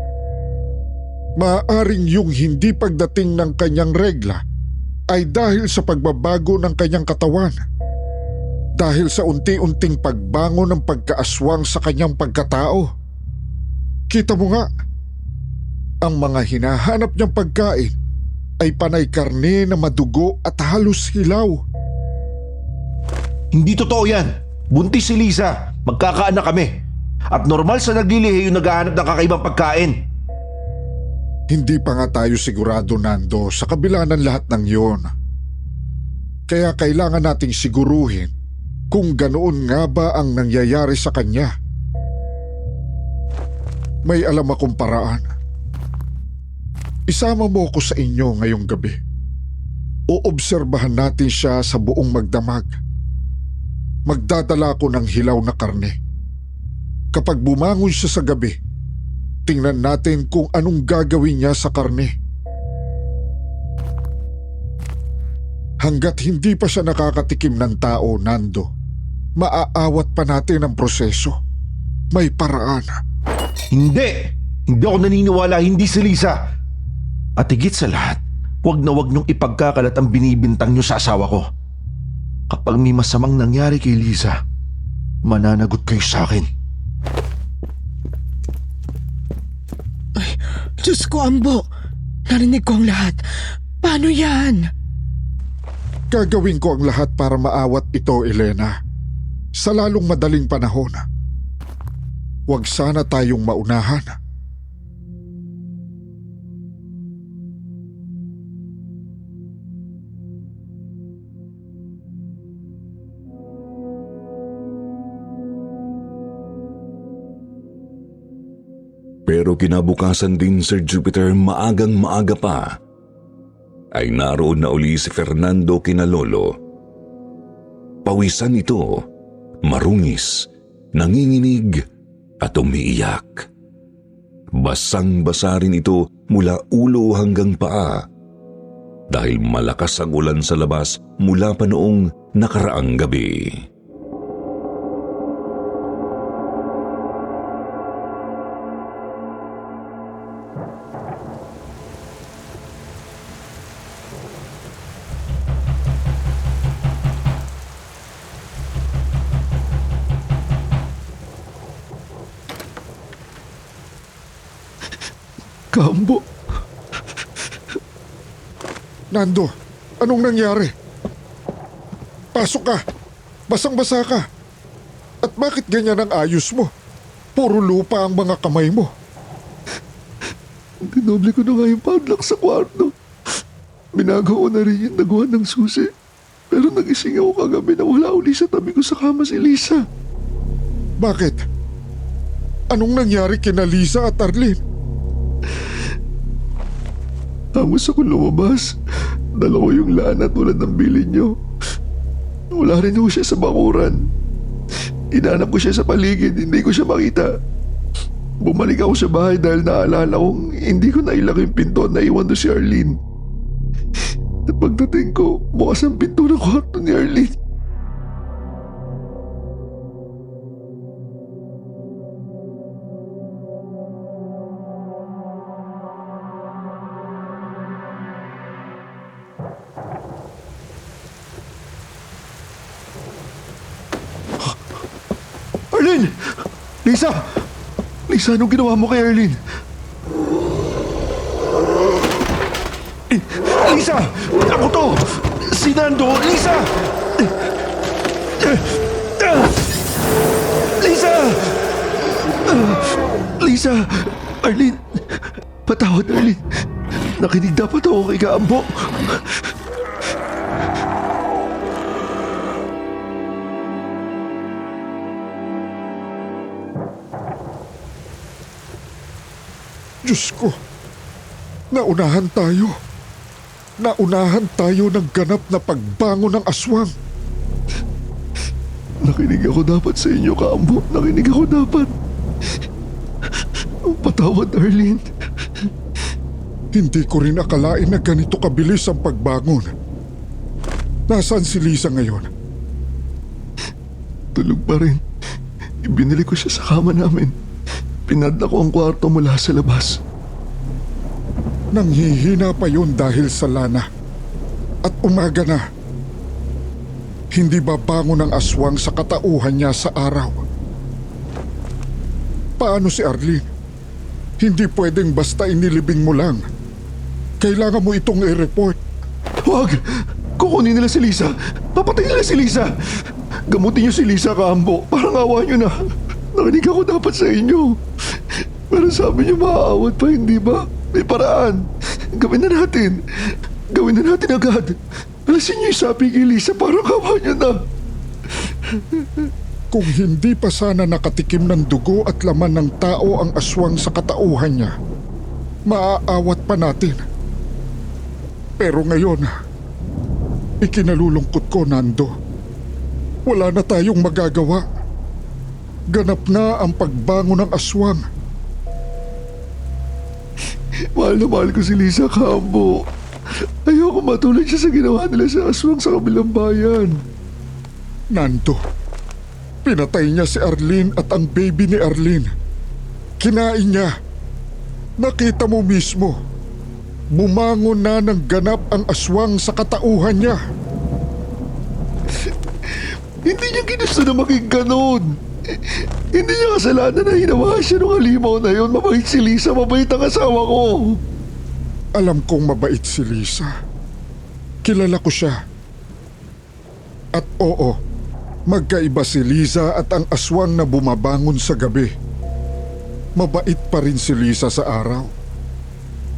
Maaaring yung hindi pagdating ng kanyang regla ay dahil sa pagbabago ng kanyang katawan. Dahil sa unti-unting pagbango ng pagkaaswang sa kanyang pagkatao. Kita mo nga, ang mga hinahanap niyang pagkain ay panay karne na madugo at halos hilaw. Hindi totoo yan. Buntis si Lisa. Magkakaanak kami. At normal sa naglilihi yung naghahanap ng kakaibang pagkain. Hindi pa nga tayo sigurado, Nando, sa kabila ng lahat ng yon. Kaya kailangan nating siguruhin kung ganoon nga ba ang nangyayari sa kanya. May alam akong paraan. Isama mo ko sa inyo ngayong gabi. Oobserbahan natin siya sa buong magdamag. Magdadala ko ng hilaw na karne. Kapag bumangon siya sa gabi, tingnan natin kung anong gagawin niya sa karne. Hanggat hindi pa siya nakakatikim ng tao, Nando, maaawat pa natin ang proseso. May paraan. Hindi! Hindi ako naniniwala, hindi si Lisa. At higit sa lahat, wag na wag niyong ipagkakalat ang binibintang niyo sa asawa ko. Kapag may masamang nangyari kay Lisa, mananagot kayo sa akin. Diyos ko, Ambo. Narinig ko ang lahat. Paano yan? Gagawin ko ang lahat para maawat ito, Elena. Sa lalong madaling panahon. Huwag sana tayong maunahan. Pero kinabukasan din, Sir Jupiter, maagang maaga pa, ay naroon na uli si Fernando kina Lolo. Pawisan ito, marungis, nanginginig at umiiyak. Basang-basa rin ito mula ulo hanggang paa dahil malakas ang ulan sa labas mula pa noong nakaraang gabi. Kaambo, Nando, anong nangyari? Pasok ka. Basang-basa ka. At bakit ganyan ang ayos mo? Puro lupa ang mga kamay mo. dinoble ko na nga yung padlock sa kwarto. Binago ko na rin yung naguhan ng susi. Pero nagising ako kagabi na wala uli sa tabi ko sa kama si Lisa. Bakit? Anong nangyari kina Lisa at Arlene? Amos ako lumabas. Dala ko yung lana tulad ng bilin niyo. Wala rin ho siya sa bakuran. Inanap ko siya sa paligid, hindi ko siya makita. Bumalik ako sa bahay dahil naalala kong hindi ko nailak yung pinto na iwan doon si Arlene. At pagdating ko, bukas ang pinto ng kwarto ni Arlene. Lisa! Lisa, anong ginawa mo kay Arlene? Lisa! Ako to! Si Nando! Lisa! Lisa! Lisa! Arlene! Patawad, Arlene. Nakinig dapat ako kay Kaambo. Diyos ko, naunahan tayo. Naunahan tayo ng ganap na pagbangon ng aswang. Nakinig ako dapat sa inyo, Kaambo. Nakinig ako dapat. Patawad, Arlene. Hindi ko rin akalain na ganito kabilis ang pagbangon. Nasaan si Lisa ngayon? Tulog pa rin. Ibinili ko siya sa kama namin. Pinadla ko ang kwarto mula sa labas. Nanghihina pa yun dahil sa lana. At umaga na. Hindi ba bangon ang aswang sa katauhan niya sa araw? Paano si Arlene? Hindi pwedeng basta inilibing mo lang. Kailangan mo itong i-report. Huwag! Kukunin nila si Lisa. Papatayin nila si Lisa. Gamutin niyo si Lisa, Kaambo. Parang awa niyo na. Nakinig ako dapat sa inyo. Pero sabi niyo maaawat pa, hindi ba? May paraan. Gawin na natin. Gawin na natin agad. Alasin niyo yung sabi kay Lisa. Parang awa niyo na. Kung hindi pa sana nakatikim ng dugo at laman ng tao ang aswang sa katauhan niya, maaawat pa natin. Pero ngayon, ikinalulungkot ko, Nando. Wala na tayong magagawa. Ganap na ang pagbangon ng aswang. Mahal na mahal ko si Lisa, Kaambo. Ayoko matulad siya sa ginawa nila sa aswang sa kabilang bayan. Nando, pinatay niya si Arlene at ang baby ni Arlene. Kinain niya. Nakita mo mismo. Bumangon na ng ganap ang aswang sa katauhan niya. Hindi niya ginusto na maging ganon. Hindi niya kasalanan na hinawa siya nung halimaw na yon. Mabait si Lisa, mabait ang asawa ko. Alam kong mabait si Lisa. Kilala ko siya. At oo, magkaiba si Lisa at ang aswang na bumabangon sa gabi. Mabait pa rin si Lisa sa araw.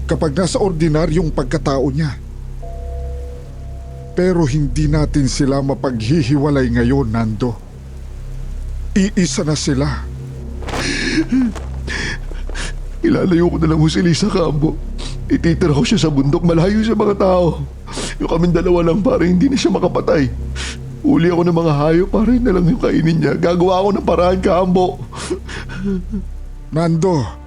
Kapag nasa ordinaryong pagkatao niya. Pero hindi natin sila mapaghihiwalay ngayon, Nando. Iisa na sila. Ilalayo ko na lang mo si Lisa, Kaambo. Ititira ko siya sa bundok malayo sa mga tao. Yung kaming dalawa lang para hindi na siya makapatay. Uli ako ng mga hayop para yun na lang yung kainin niya. Gagawa ako ng paraan, Kaambo. Nando,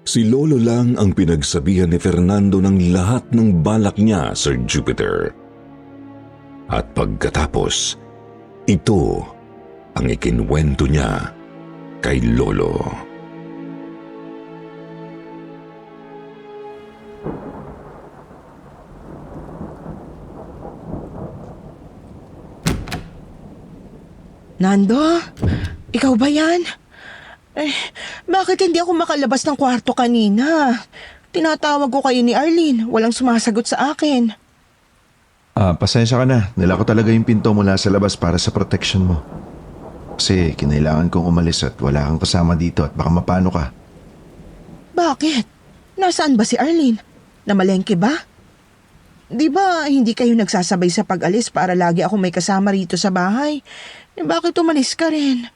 Si Lolo lang ang pinagsabihan ni Fernando ng lahat ng balak niya, Sir Jupiter. At pagkatapos, ito ang ikinwento niya kay Lolo. Nando, ikaw ba yan? Bakit hindi ako makalabas ng kwarto kanina? Tinatawag ko kayo ni Arlene, walang sumasagot sa akin. Pasensya ka na. Nila ko talaga yung pinto mula sa labas para sa protection mo. Kasi kinailangan kong umalis at wala kang kasama dito at baka mapano ka. Bakit? Nasaan ba si Arlene? Namalengke ba? Di ba hindi kayo nagsasabay sa pag-alis para lagi ako may kasama rito sa bahay? Bakit umalis ka rin?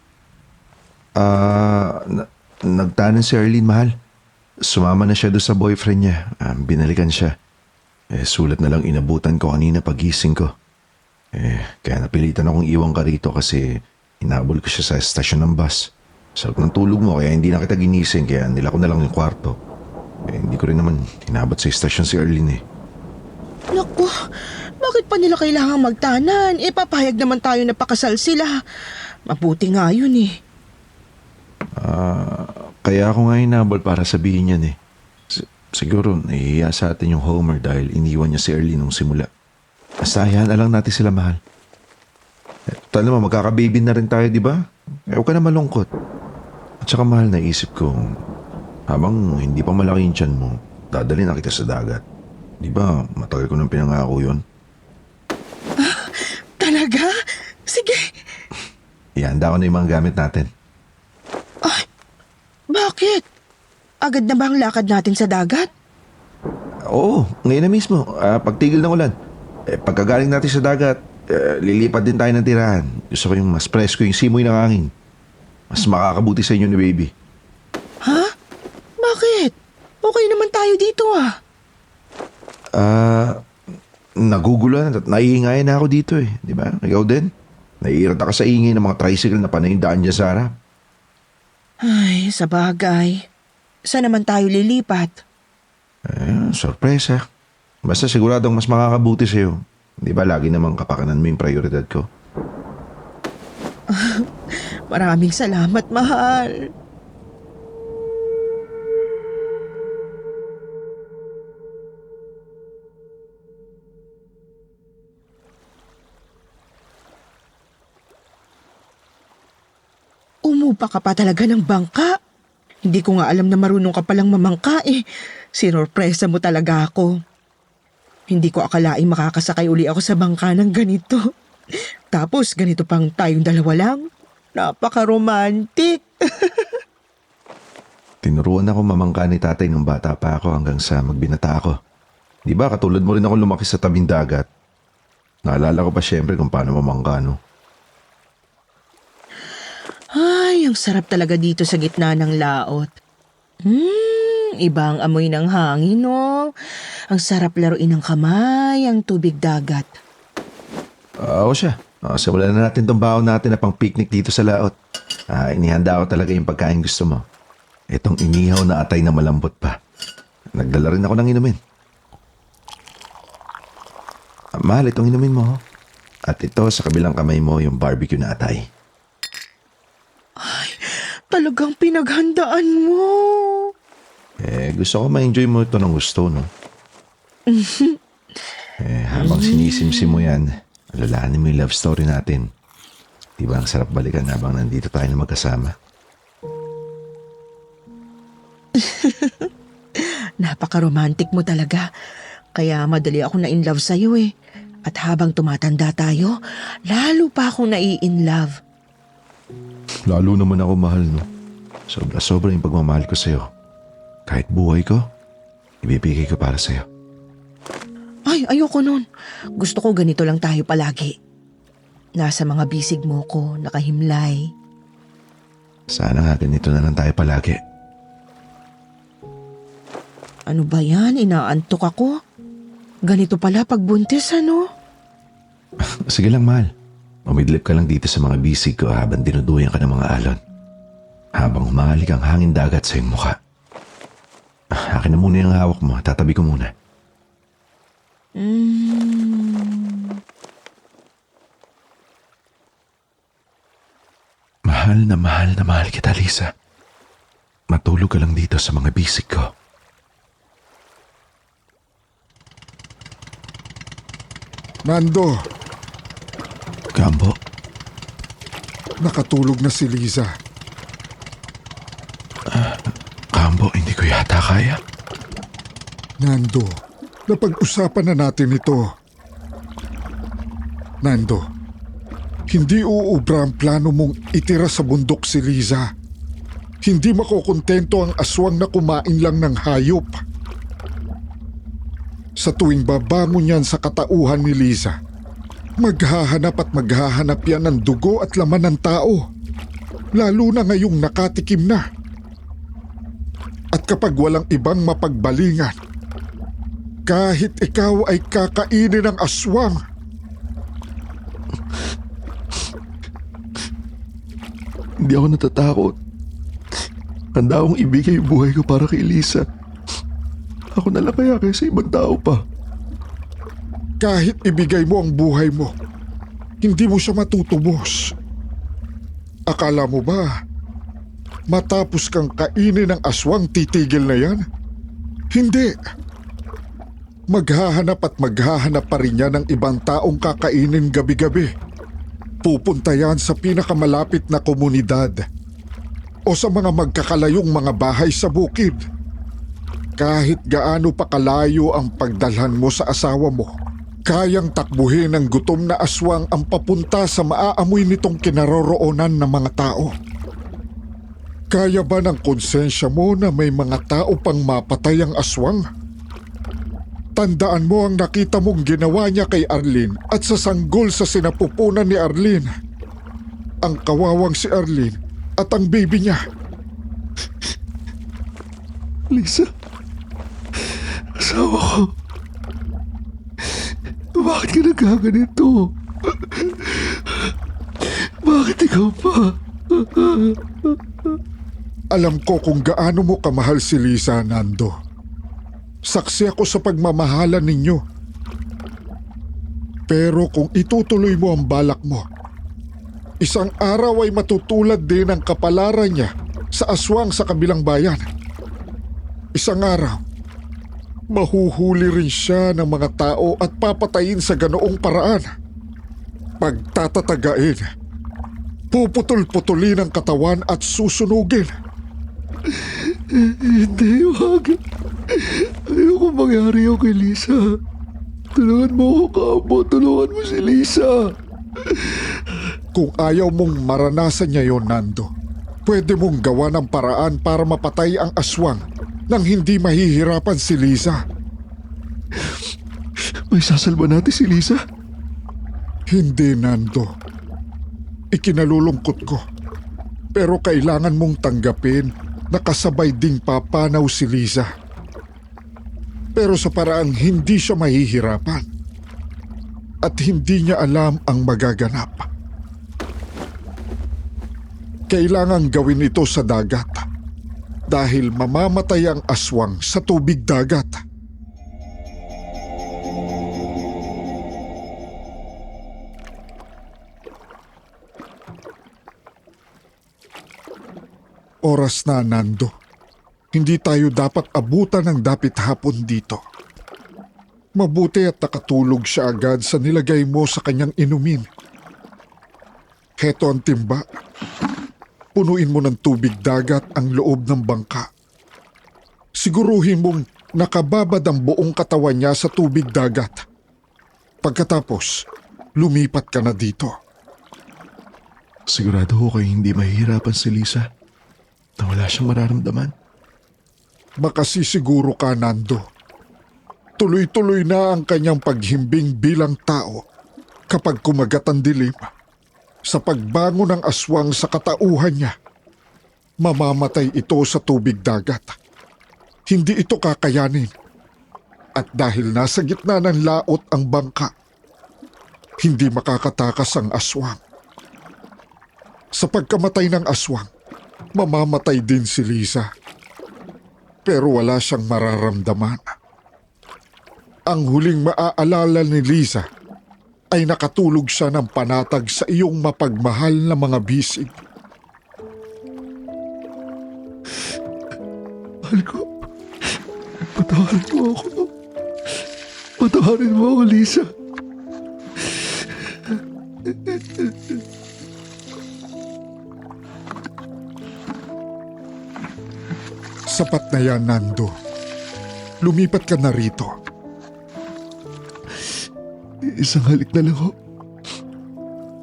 Nagtanan si Arlene, mahal. Sumama na siya doon sa boyfriend niya. Binalikan siya. Sulat na lang inabutan ko kanina pagising ko. Kaya napilitan akong iwan ka rito kasi inabol ko siya sa estasyon ng bus. Sarap ng tulog mo kaya hindi na kita ginising kaya nila ko na lang yung kwarto. Hindi ko rin naman inabot sa estasyon si Arlene. Naku, bakit pa nila kailangang magtanan? Papayag naman tayo na pakasal sila. Mabuti nga yun eh. Kaya ako nga inabol para sabihin yan eh. Siguro nahihiya sa atin yung Homer dahil iniwan niya si Early nung simula. Basta hayaan na lang natin sila, mahal. Total naman, magkakababy na rin tayo, di ba? Huwag ka na malungkot. At saka mahal, naisip ko, habang hindi pa malaki yung tiyan mo, dadali na kita sa dagat. Di ba, matagal ko nang pinangako yun. Talaga? Sige. Ihanda ko na yung mga gamit natin. Bakit? Agad na ba ang lakad natin sa dagat? Oo, ngayon na mismo. Pagtigil ng ulan. Pagkagaling natin sa dagat, lilipat din tayo ng tirahan. Gusto ko yung mas presko yung simoy ng hangin. Mas makakabuti sa inyo ni baby. Ha? Bakit? Okay naman tayo dito ah. Naguguluhan at naiingayan na ako dito eh. Di ba? Ikaw din? Naiirita ka sa ingay ng mga tricycle na panay daan dyan sa harap. Ay, sa bagay. Saan naman tayo lilipat? Sorpresa. Basta siguradong mas makakabuti sa'yo. Di ba lagi namang kapakanan mo yung prioridad ko? Maraming salamat, mahal. Umupa ka pa talaga ng bangka. Hindi ko nga alam na marunong ka palang mamangka eh. Sinorpresa mo talaga ako. Hindi ko akalaing makakasakay uli ako sa bangka ng ganito. Tapos ganito pang tayong dalawa lang. Napaka-romantic. Tinuruan ako mamangka ni tatay nung bata pa ako hanggang sa magbinata ako. Di ba katulad mo rin ako lumaki sa tabing dagat. Naalala ko pa syempre kung paano mamangka, no? Ay, ang sarap talaga dito sa gitna ng laot. Iba ang amoy ng hangin, no? Ang sarap laruin ng kamay, ang tubig dagat. Oo siya. Simulan na natin tong baon natin na pang picnic dito sa laot. Inihanda ko talaga yung pagkain gusto mo. Itong inihaw na atay na malambot pa. Nagdala rin ako ng inumin. Mahal, itong inumin mo. At ito sa kabilang kamay mo yung barbecue na atay. Talagang pinaghandaan mo. Gusto ko ma-enjoy mo ito ng gusto, no? Habang sinisimsim mo yan, alalahanin mo yung love story natin. Di ba ang sarap balikan habang nandito tayo na magkasama? Napaka-romantic mo talaga. Kaya madali ako na-in-love sa'yo eh. At habang tumatanda tayo, lalo pa akong nai-in-love. Lalo naman ako mahal, no? Sobra-sobra yung pagmamahal ko sa'yo. Kahit buhay ko, ibibigay ko para sa'yo. Ay, ayoko nun. Gusto ko ganito lang tayo palagi. Nasa mga bisig mo ko, nakahimlay. Sana nga ganito na lang tayo palagi. Ano ba yan? Inaantok ako? Ganito pala pagbuntis, ano? Sige lang, mahal. Umidlip ka lang dito sa mga bisig ko habang dinuduyan ka ng mga alon. Habang humahalik ang hangin dagat sa iyong mukha. Akin na muna yung hawak mo. Tatabi ko muna. Mahal na mahal kita, Lisa. Matulog ka lang dito sa mga bisig ko. Nando, Kambo, nakatulog na si Liza. Kambo, hindi ko yata kaya. Nando, napag-usapan na natin ito. Nando, hindi uubra ang plano mong itira sa bundok si Liza. Hindi makokontento ang aswang na kumain lang ng hayop. Sa tuwing babangon yan sa katauhan ni Liza, maghahanap at maghahanap yan ng dugo at laman ng tao. Lalo na ngayong nakatikim na. At kapag walang ibang mapagbalingan, kahit ikaw ay kakainin ng aswang. Hindi ako natatakot. Handa akong ibigay yung buhay ko para kay Lisa. Ako na lang kaya kaysa ibang tao pa. Kahit ibigay mo ang buhay mo, hindi mo siya matutubos. Akala mo ba, matapos kang kainin ng aswang titigil na yan? Hindi. Maghahanap pa rin yan ng ibang taong kakainin gabi-gabi. Pupunta yan sa pinakamalapit na komunidad o sa mga magkakalayong mga bahay sa bukid. Kahit gaano pa kalayo ang pagdalhan mo sa asawa mo, kayang takbuhin ng gutom na aswang ang papunta sa maaamoy nitong kinaroroonan ng mga tao. Kaya ba ng konsensya mo na may mga tao pang mapatay ang aswang? Tandaan mo ang nakita mong ginawa niya kay Arlene at sa sanggol sa sinapupunan ni Arlene. Ang kawawang si Arlene at ang baby niya. Lisa, asawa ko. Bakit ka nagkaganito? Bakit ikaw pa? Alam ko kung gaano mo kamahal si Lisa, Nando. Saksi ako sa pagmamahalan ninyo. Pero kung itutuloy mo ang balak mo, isang araw ay matutulad din ang kapalaran niya sa aswang sa kabilang bayan. Isang araw, mahuhuli rin siya ng mga tao at papatayin sa ganoong paraan. Pagtatatagain, puputol-putulin ang katawan at susunugin. Hindi, wag. Ayoko mangyari yung kay Lisa. Tulungan mo ako, Kaambo. Tulungan mo si Lisa. Kung ayaw mong maranasan niya yon, Nando, pwede mong gawa ng paraan para mapatay ang aswang nang hindi mahihirapan si Lisa. May sasalba natin si Lisa? Hindi, Nando. Ikinalulungkot ko. Pero kailangan mong tanggapin na kasabay ding papanaw si Lisa. Pero sa paraang hindi siya mahihirapan at hindi niya alam ang magaganap. Kailangan gawin ito sa dagat dahil mamamatay ang aswang sa tubig dagat. Oras na, Nando. Hindi tayo dapat abutan ng dapit hapon dito. Mabuti at nakatulog siya agad sa nilagay mo sa kanyang inumin. Heto ang timba. Punuin mo ng tubig dagat ang loob ng bangka. Siguruhin mong nakababad ang buong katawan niya sa tubig dagat. Pagkatapos, lumipat ka na dito. Sigurado ko kayo hindi mahihirapan si Lisa na wala siyang mararamdaman. Makasisiguro ka, Nando. Tuloy-tuloy na ang kanyang paghimbing bilang tao kapag kumagat ang dilim. Sa pagbangon ng aswang sa katauhan niya, mamamatay ito sa tubig dagat. Hindi ito kakayanin. At dahil nasa gitna ng laot ang bangka, hindi makakatakas ang aswang. Sa pagkamatay ng aswang, mamamatay din si Lisa. Pero wala siyang mararamdaman. Ang huling maaalala ni Lisa ay nakatulog siya ng panatag sa iyong mapagmahal na mga bisig. Mahal ko, patawarin mo ako. Patawarin mo ako, Lisa. Sapat na yan, Nando. Lumipat ka na rito. Isang halik na lang ho.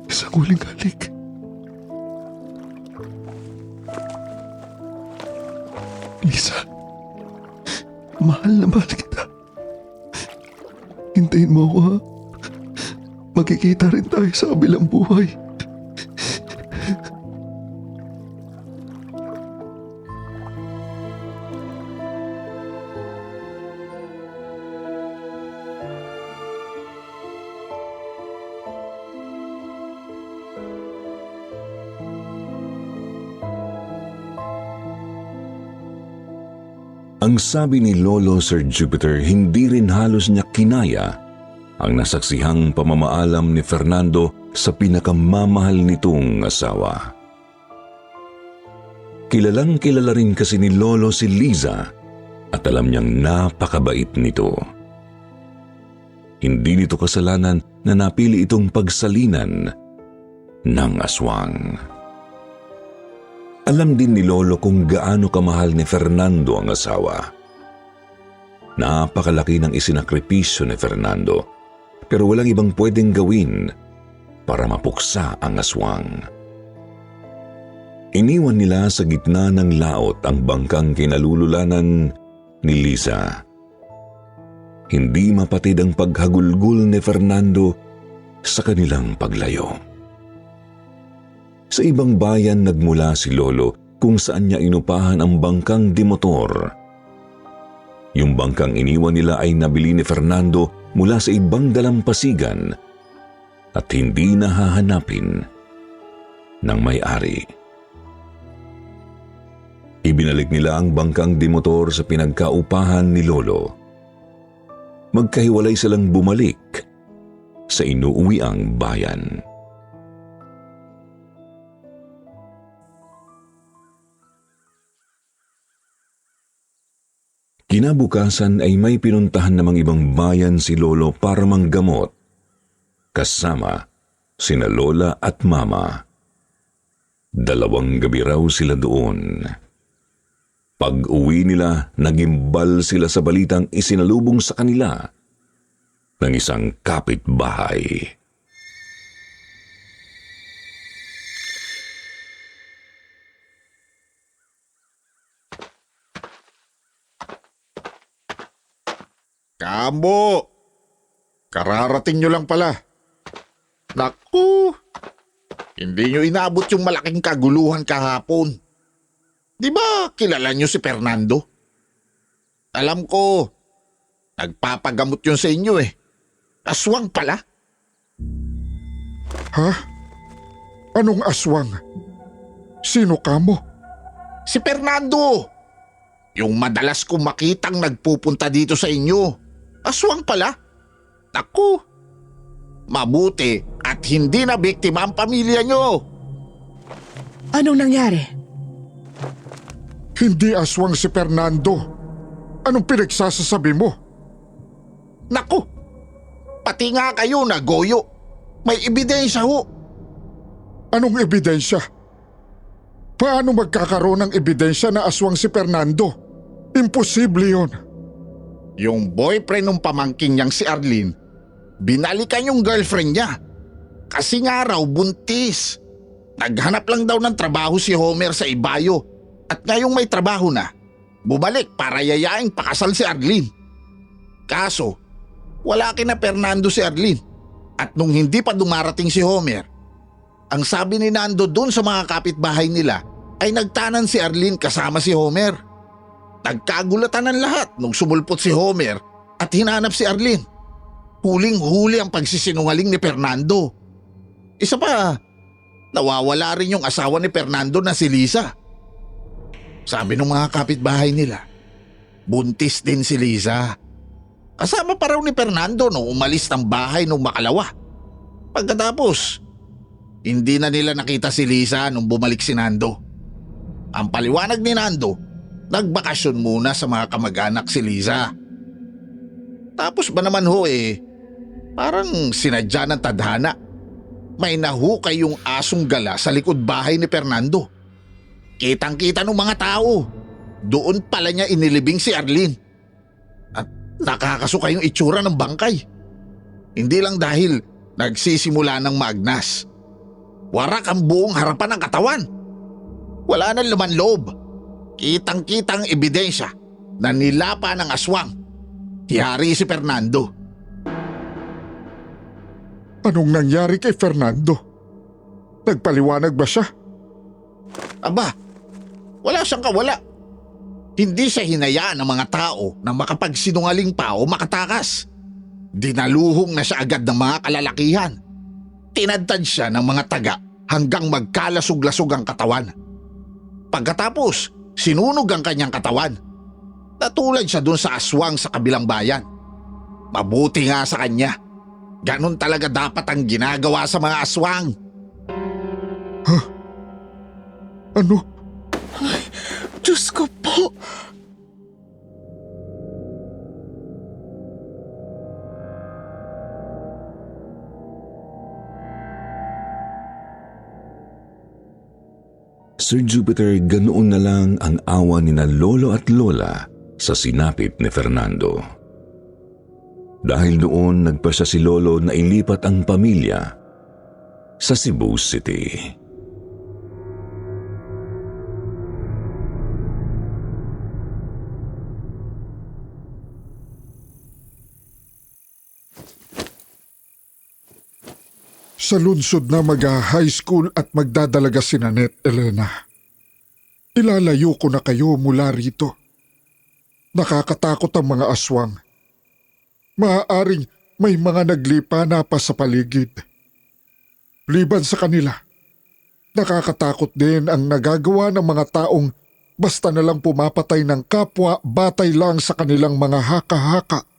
Isang huling halik. Lisa, mahal na mahal kita. Hintayin mo ako, ha? Magkikita rin tayo sa kabilang buhay. Ang sabi ni Lolo Sir Jupiter, hindi rin halos niya kinaya ang nasaksihang pamamaalam ni Fernando sa pinakamamahal nitong asawa. Kilalang kilala rin kasi ni Lolo si Liza at alam niyang napakabait nito. Hindi nito kasalanan na napili itong pagsalinan ng aswang. Alam din ni Lolo kung gaano kamahal ni Fernando ang asawa. Napakalaki ng isinakripisyo ni Fernando, pero walang ibang pwedeng gawin para mapuksa ang aswang. Iniwan nila sa gitna ng laot ang bangkang kinalululanan ni Lisa. Hindi mapatid ang paghagulgol ni Fernando sa kanilang paglayo. Sa ibang bayan nagmula si Lolo kung saan niya inupahan ang bangkang dimotor. Yung bangkang iniwan nila ay nabili ni Fernando mula sa ibang dalampasigan at hindi nahahanapin ng may-ari. Ibinalik nila ang bangkang dimotor sa pinagkaupahan ni Lolo. Magkahiwalay silang bumalik sa inuuwiang bayan. Kinabukasan ay may pinuntahan namang ibang bayan si Lolo para manggamot, kasama sina Lola at Mama. 2 gabi raw sila doon. Pag-uwi nila, nagimbal sila sa balitang isinalubong sa kanila ng isang kapitbahay. Kambo! Kararating nyo lang pala. Naku! Hindi nyo inabot yung malaking kaguluhan kahapon. Di ba kilala nyo si Fernando? Alam ko, nagpapagamot yun sa inyo eh. Aswang pala. Ha? Anong aswang? Sino ka mo? Si Fernando! Yung madalas kong makitang nagpupunta dito sa inyo. Aswang pala. Naku! Mabuti at hindi na biktima ang pamilya nyo. Anong nangyari? Hindi aswang si Fernando. Anong pinagsasasabi mo? Naku! Pati nga kayo nagoyo. May ebidensya ho. Anong ebidensya? Paano magkakaroon ng ebidensya na aswang si Fernando? Imposible yun. Yung boyfriend ng pamangkin niyang si Arlene, binalikan yung girlfriend niya. Kasi nga raw buntis. Naghanap lang daw ng trabaho si Homer sa Ibayo. At ngayong may trabaho na, bumalik para yayaing pakasal si Arlene. Kaso, wala kina Fernando si Arlene. At nung hindi pa dumarating si Homer, ang sabi ni Nando doon sa mga kapitbahay nila ay nagtanan si Arlene kasama si Homer. Nagkagulatan ang lahat nung sumulpot si Homer at hinanap si Arlene. Huling-huli ang pagsisinungaling ni Fernando. Isa pa, nawawala rin yung asawa ni Fernando na si Lisa. Sabi ng mga kapitbahay nila, buntis din si Lisa. Kasama pa raw ni Fernando nung umalis ng bahay nung makalawa. Pagkatapos, hindi na nila nakita si Lisa nung bumalik si Nando. Ang paliwanag ni Nando, nagbakasyon muna sa mga kamag-anak si Lisa. Tapos ba naman ho parang sinadya ng tadhana. May nahukay yung asong gala sa likod bahay ni Fernando. Kitang-kita ng mga tao. Doon pala niya inilibing si Arlene. At nakakasuka yung itsura ng bangkay. Hindi lang dahil nagsisimula ng maagnas. Warak ang buong harapan ng katawan. Wala nang laman loob. Kitang-kitang ebidensya na nilapa ng aswang. Tiyari si Fernando. Anong nangyari kay Fernando? Nagpaliwanag ba siya? Aba, wala siyang kawala. Hindi siya hinayaan ng mga tao na makapagsinungaling pa o makatakas. Dinaluhong na siya agad ng mga kalalakihan. Tinadtad siya ng mga taga hanggang magkalasog-lasog ang katawan. Pagkatapos, sinunog ang kanyang katawan. Natulad siya dun sa aswang sa kabilang bayan. Mabuti nga sa kanya. Ganon talaga dapat ang ginagawa sa mga aswang. Ano? Diyos ko po. Sir Jupiter, ganoon na lang ang awa ni na lolo at lola sa sinapit ni Fernando. Dahil doon nagpasya si lolo na ilipat ang pamilya sa Cebu City. Sa lungsod na mag-high school at magdadalaga si Nanette Elena. Ilalayo ko na kayo mula rito. Nakakatakot ang mga aswang. Maaaring may mga naglipa na pa sa paligid. Liban sa kanila, nakakatakot din ang nagagawa ng mga taong basta na lang pumapatay ng kapwa batay lang sa kanilang mga haka-haka.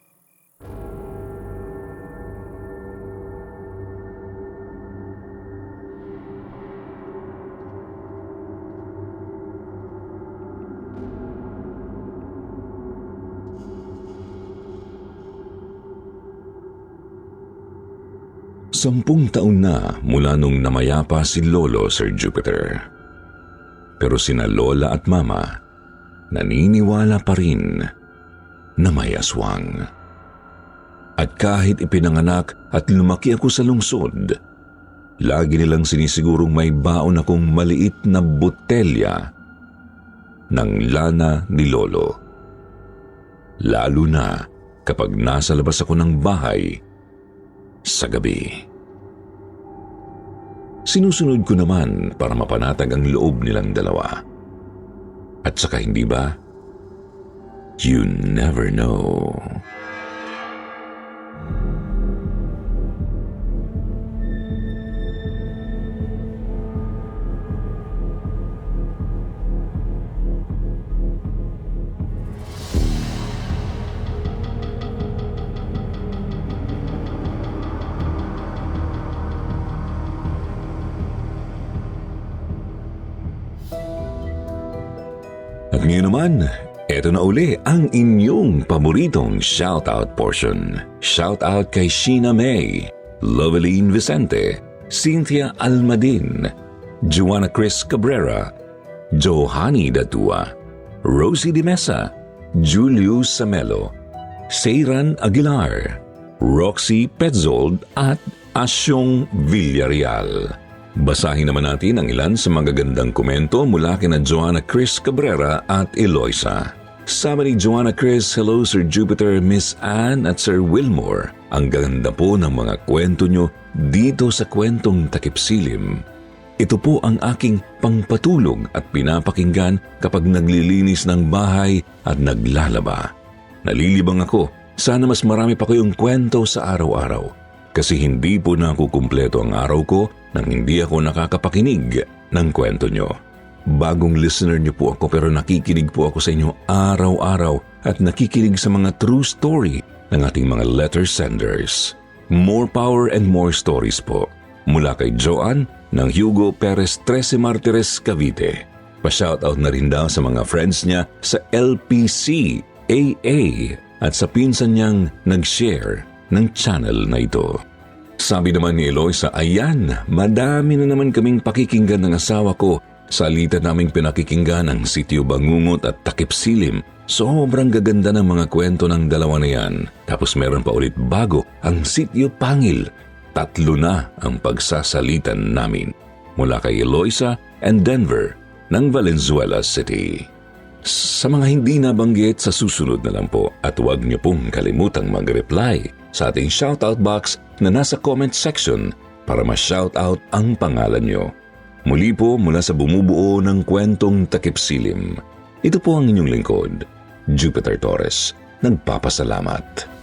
Sampung taon na mula nung namayapa si Lolo, Sir Jupiter. Pero sina Lola at Mama naniniwala pa rin na may aswang. At kahit ipinanganak at lumaki ako sa lungsod, lagi nilang sinisigurong may baon akong maliit na botelya ng lana ni Lolo. Lalo na kapag nasa labas ako ng bahay sa gabi. Sinusunod ko naman para mapanatag ang loob nilang dalawa. At saka hindi ba? You never know. At ngayon naman, eto na uli ang inyong paboritong shoutout portion. Shoutout kay Sheena May, Loveline Vicente, Cynthia Almadin, Joanna Chris Cabrera, Johanny Datua, Rosie Di Mesa, Julius Samelo, Seiran Aguilar, Roxy Petzold at Asyong Villarreal. Basahin naman natin ang ilan sa magagandang komento mula kina Joanna Chris Cabrera at Eloisa. Sabi ni Joanna Chris, hello Sir Jupiter, Miss Anne at Sir Wilmore. Ang ganda po ng mga kwento nyo dito sa kwentong Takip Silim. Ito po ang aking pangpatulog at pinapakinggan kapag naglilinis ng bahay at naglalaba. Nalilibang ako, sana mas marami pa kayong kwento sa araw-araw. Kasi hindi po nakukumpleto ang araw ko nang hindi ako nakakapakinig ng kwento nyo. Bagong listener nyo po ako pero nakikinig po ako sa inyo araw-araw at nakikinig sa mga true story ng ating mga letter senders. More power and more stories po. Mula kay Joanne ng Hugo Perez 13 Martires, Cavite. Pa-shoutout na rin daw sa mga friends niya sa LPC, AA at sa pinsan niyang nag-share ng channel na ito. Sabi naman ni Eloisa, ayan, madami na naman kaming pakikinggan ng asawa ko. Sa alitan naming pinakikinggan ang Sitio Bangungot at Takip Silim. Sobrang gaganda ng mga kwento ng dalawa na yan. Tapos meron pa ulit bago ang Sitio Pangil. 3 na ang pagsasalitan namin. Mula kay Eloisa and Denver ng Valenzuela City. Sa mga hindi nabanggit, sa susunod na lang po at huwag niyo pong kalimutang mag-reply sa ating shoutout box na nasa comment section para ma-shoutout ang pangalan niyo. Muli po mula sa bumubuo ng kwentong Takip Silim. Ito po ang inyong lingkod, Jupiter Torres. Nagpapasalamat.